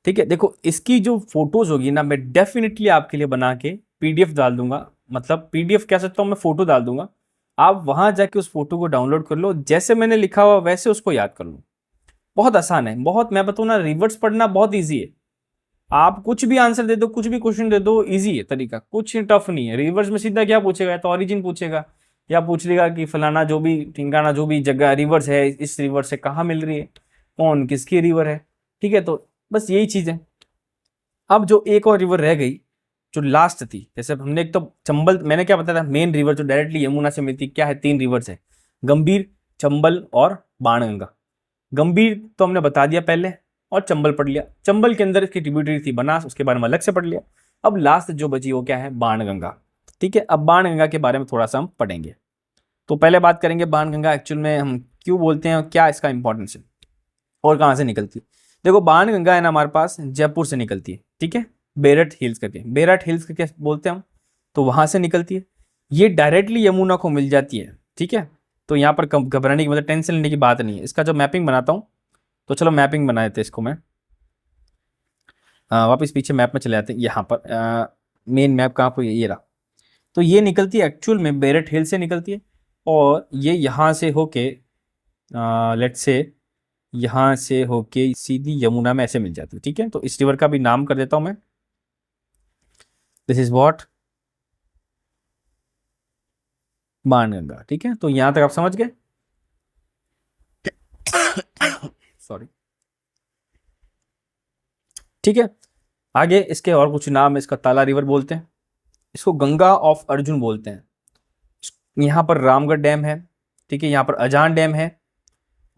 ठीक है, देखो इसकी जो फोटोज होगी ना, मैं डेफिनेटली आपके लिए बना के पीडीएफ डाल दूंगा, मतलब पीडीएफ कह सकता हूँ मैं, फोटो डाल दूंगा, आप वहां जाके उस फोटो को डाउनलोड कर लो, जैसे मैंने लिखा हुआ वैसे उसको याद कर लो। बहुत आसान है, बहुत, मैं बताऊँ ना, रिवर्स पढ़ना बहुत ईजी है, आप कुछ भी आंसर दे दो, कुछ भी क्वेश्चन दे दो, इजी है तरीका, कुछ टफ नहीं है। रिवर्स में सीधा क्या पूछेगा, तो ऑरिजिन पूछेगा, या पूछ लेगा कि फलाना जो भी ठिकाना जो भी जगह रिवर्स है, इस रिवर से कहाँ मिल रही है, कौन किसकी रिवर है। ठीक है, तो बस यही चीज है। अब जो एक और रिवर रह गई, जो लास्ट थी, जैसे हमने एक तो चंबल, मैंने क्या बताया था, मेन रिवर जो डायरेक्टली यमुना से मिलती, क्या है, 3 रिवर्स है, गंभीर, चंबल और बाणगंगा। गंभीर तो हमने बता दिया पहले, और चंबल पढ़ लिया, चंबल के अंदर इसकी ट्रिब्यूटरी थी बनास, उसके बारे में अलग से पढ़ लिया। अब लास्ट जो बची वो क्या है, बाणगंगा। ठीक है, अब बाणगंगा के बारे में थोड़ा सा हम पढ़ेंगे। तो पहले बात करेंगे बाणगंगा एक्चुअल में हम क्यों बोलते हैं, क्या इसका इंपॉर्टेंस है, और कहाँ से निकलती है। देखो बाणगंगा है ना हमारे पास जयपुर से निकलती है, ठीक है, बेरठ हिल्स करके, बेरठ हिल्स करके बोलते हैं हम, तो वहां से निकलती है, ये डायरेक्टली यमुना को मिल जाती है। ठीक है, तो यहाँ पर घबराने की, मतलब टेंशन लेने की बात नहीं है। इसका जो मैपिंग बनाता हूँ, तो चलो मैपिंग बना देते हैं इसको मैं, वापस पीछे मैप में चले जाते हैं, यहाँ पर मेन मैप कहाँ पर, ये रहा। तो ये निकलती है एक्चुअल में बेरठ हिल से निकलती है, और ये यहाँ से होके लेट्स से यहाँ से होके सीधी यमुना में ऐसे मिल जाती है। ठीक है, तो इस रिवर का भी नाम कर देता हूँ मैं, दिस इज व्हाट, बाणगंगा। ठीक है, तो यहाँ तक आप समझ गए, सॉरी। ठीक है, आगे इसके और कुछ नाम है, इसका ताला रिवर बोलते हैं, इसको गंगा ऑफ अर्जुन बोलते हैं। यहाँ पर रामगढ़ डैम है, ठीक है, यहाँ पर अजान डैम है,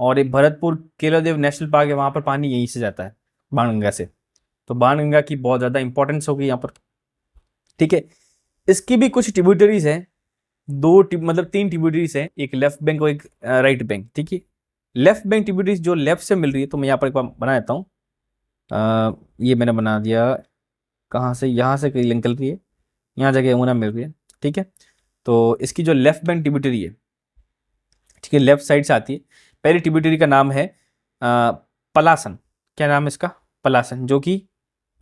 और एक भरतपुर केलादेव नेशनल पार्क है, वहाँ पर पानी यहीं से जाता है बाणगंगा से, तो बाणगंगा की बहुत ज़्यादा इंपॉर्टेंस होगी यहाँ पर। ठीक है, इसकी भी कुछ ट्रिब्यूटरीज हैं, मतलब 3 ट्रिब्यूटरीज हैं, एक लेफ्ट बैंक और एक राइट बैंक। ठीक है, लेफ्ट बैंक ट्रिब्यूटरीज जो लेफ्ट से मिल रही है, तो मैं यहाँ पर एक बार बना देता हूँ, ये मैंने बना दिया, कहाँ से, यहाँ से कहीं निकल रही है, यहाँ जगह यमुना मिल रही है। ठीक है, तो इसकी जो लेफ्ट बैंक ट्रिब्यूटरी है, ठीक है, लेफ्ट साइड से आती है। पहली ट्रिब्यूटरी का नाम है पलासन। क्या नाम है इसका? पलासन, जो कि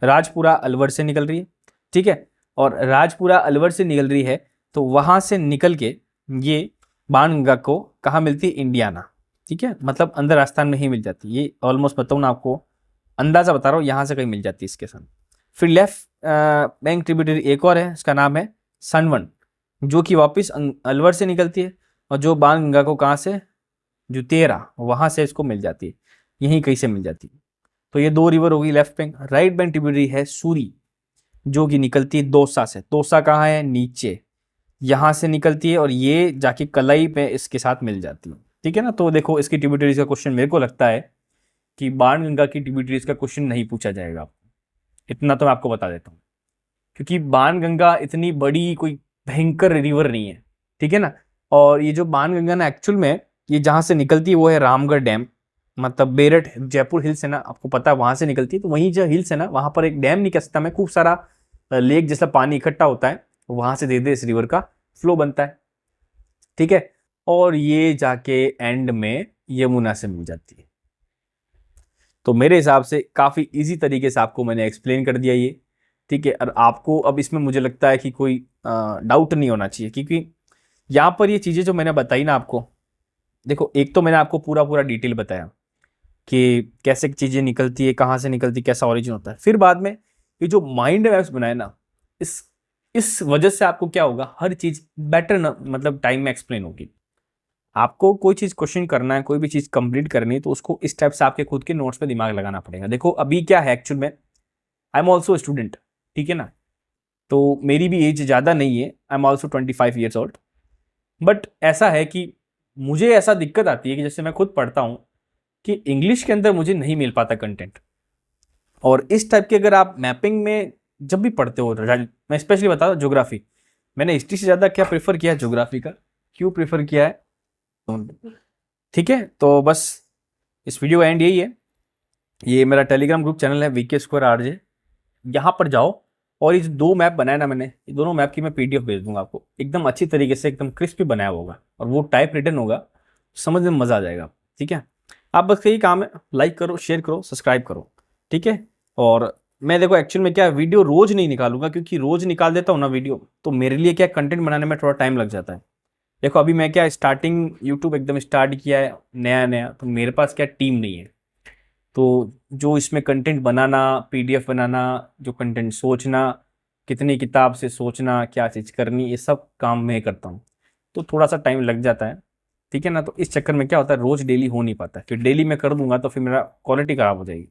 राजपुरा अलवर से निकल रही है। ठीक है, और राजपुरा अलवर से निकल रही है तो वहां से निकल के ये बाणगंगा को कहाँ मिलती है? इंडियाना। ठीक है, मतलब अंदर राजस्थान में ही मिल जाती है। ये ऑलमोस्ट बताऊँ ना आपको, अंदाजा बता रहा हूँ, यहाँ से कहीं मिल जाती है इसके साथ। फिर लेफ्ट बैंक ट्रिब्यूटरी एक और है, इसका नाम है सनवन, जो कि वापस अलवर से निकलती है और जो बाणगंगा को कहाँ से, जुतेरा, वहां से इसको मिल जाती है, यहीं कहीं से मिल जाती है। तो ये दो रिवर होगी left bank. Right bank tributary है सूरी, जो कि निकलती है दौसा से। दौसा कहाँ है? नीचे, यहां से निकलती है और ये जाके कलाई पे इसके साथ मिल जाती है। ठीक है ना। तो देखो इसकी ट्रिब्यूटरीज का क्वेश्चन मेरे को लगता है कि बाणगंगा की ट्रिब्यूटरीज का क्वेश्चन नहीं पूछा जाएगा आपको, इतना तो मैं आपको बता देता हूँ, क्योंकि बाणगंगा इतनी बड़ी कोई भयंकर रिवर नहीं है। ठीक है ना। और ये जो बाणगंगा ना एक्चुअल में ये जहां से निकलती है वो है रामगढ़ डैम, मतलब बेरठ जयपुर हिल्स है ना, आपको पता है वहां से निकलती है। तो वहीं जो हिल्स है ना, वहां पर एक डैम निकलता है, खूब सारा लेक जैसा पानी इकट्ठा होता है, वहां से धीरे धीरे इस रिवर का फ्लो बनता है। ठीक है, और ये जाके एंड में यमुना से मिल जाती है। तो मेरे हिसाब से काफी इजी तरीके से आपको मैंने एक्सप्लेन कर दिया ये। ठीक है, और आपको अब इसमें मुझे लगता है कि कोई डाउट नहीं होना चाहिए, क्योंकि यहाँ पर ये चीजें जो मैंने बताई ना आपको, देखो एक तो मैंने आपको पूरा पूरा डिटेल बताया कि कैसे चीजें निकलती है, कहाँ से निकलती है, कैसा ओरिजिन होता है। फिर बाद में ये जो माइंड मैप्स बनाए ना, इस वजह से आपको क्या होगा, हर चीज बेटर मतलब टाइम में एक्सप्लेन होगी। आपको कोई चीज क्वेश्चन करना है, कोई भी चीज कंप्लीट करनी है, तो उसको इस टाइप से आपके खुद के नोट्स पे दिमाग लगाना पड़ेगा। देखो अभी क्या है एक्चुअल में, आई एम ऑल्सो स्टूडेंट, ठीक है ना, तो मेरी भी एज ज़्यादा नहीं है, I am also 25 years old. But ऐसा है कि मुझे ऐसा दिक्कत आती है कि जैसे मैं खुद पढ़ता हूँ कि इंग्लिश के अंदर मुझे नहीं मिल पाता कंटेंट। और इस टाइप के अगर आप मैपिंग में जब भी पढ़ते हो, मैं स्पेशली बता रहा हूँ ज्योग्राफी, मैंने हिस्ट्री से ज़्यादा क्या प्रेफर किया है, ज्योग्राफी का क्यों प्रेफर किया है। ठीक है, तो बस इस वीडियो का एंड यही है। ये मेरा टेलीग्राम ग्रुप चैनल है VK² RJ, यहाँ पर जाओ और ये जो दो मैप बनाया ना मैंने, ये दोनों मैप की मैं PDF भेज दूंगा आपको, एकदम अच्छी तरीके से, एकदम क्रिस्पी बनाया होगा और वो टाइप रिटन होगा, समझने में मजा आ जाएगा। ठीक है, आप बस यही काम है, लाइक करो, शेयर करो, सब्सक्राइब करो। ठीक है, और मैं देखो एक्चुअल में क्या वीडियो रोज नहीं निकालूंगा, क्योंकि रोज निकाल देता हूँ ना वीडियो, तो मेरे लिए क्या कंटेंट बनाने में थोड़ा टाइम लग जाता है। देखो अभी मैं क्या स्टार्टिंग यूट्यूब एकदम स्टार्ट किया है नया नया, तो मेरे पास क्या टीम नहीं है, तो जो इसमें कंटेंट बनाना, PDF बनाना, जो कंटेंट सोचना, कितनी किताब से सोचना, क्या चीज़ करनी, ये सब काम मैं करता हूँ, तो थोड़ा सा टाइम लग जाता है। ठीक है ना, तो इस चक्कर में क्या होता है, रोज डेली हो नहीं पाता है। फिर डेली मैं कर दूंगा तो फिर मेरा क्वालिटी खराब हो जाएगी,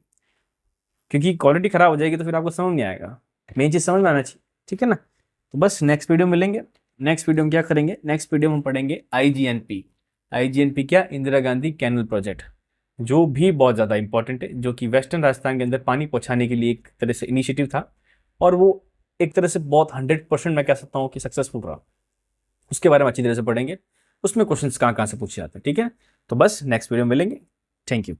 क्योंकि क्वालिटी खराब हो जाएगी तो फिर आपको समझ नहीं आएगा, मेन चीज़ समझ में आना चाहिए। ठीक है ना, तो बस नेक्स्ट वीडियो मिलेंगे। नेक्स्ट वीडियो में क्या करेंगे, नेक्स्ट वीडियो में हम पढ़ेंगे IGNP क्या, इंदिरा गांधी कैनल प्रोजेक्ट, जो भी बहुत ज़्यादा इंपॉर्टेंट है, जो कि वेस्टर्न राजस्थान के अंदर पानी पहुंचाने के लिए एक तरह से इनिशिएटिव था, और वो एक तरह से बहुत 100% मैं कह सकता हूँ कि सक्सेसफुल रहा। उसके बारे में अच्छी तरह से पढ़ेंगे, उसमें क्वेश्चंस कहाँ कहाँ से पूछे जाते हैं। ठीक है, तो बस नेक्स्ट वीडियो में मिलेंगे। Thank you.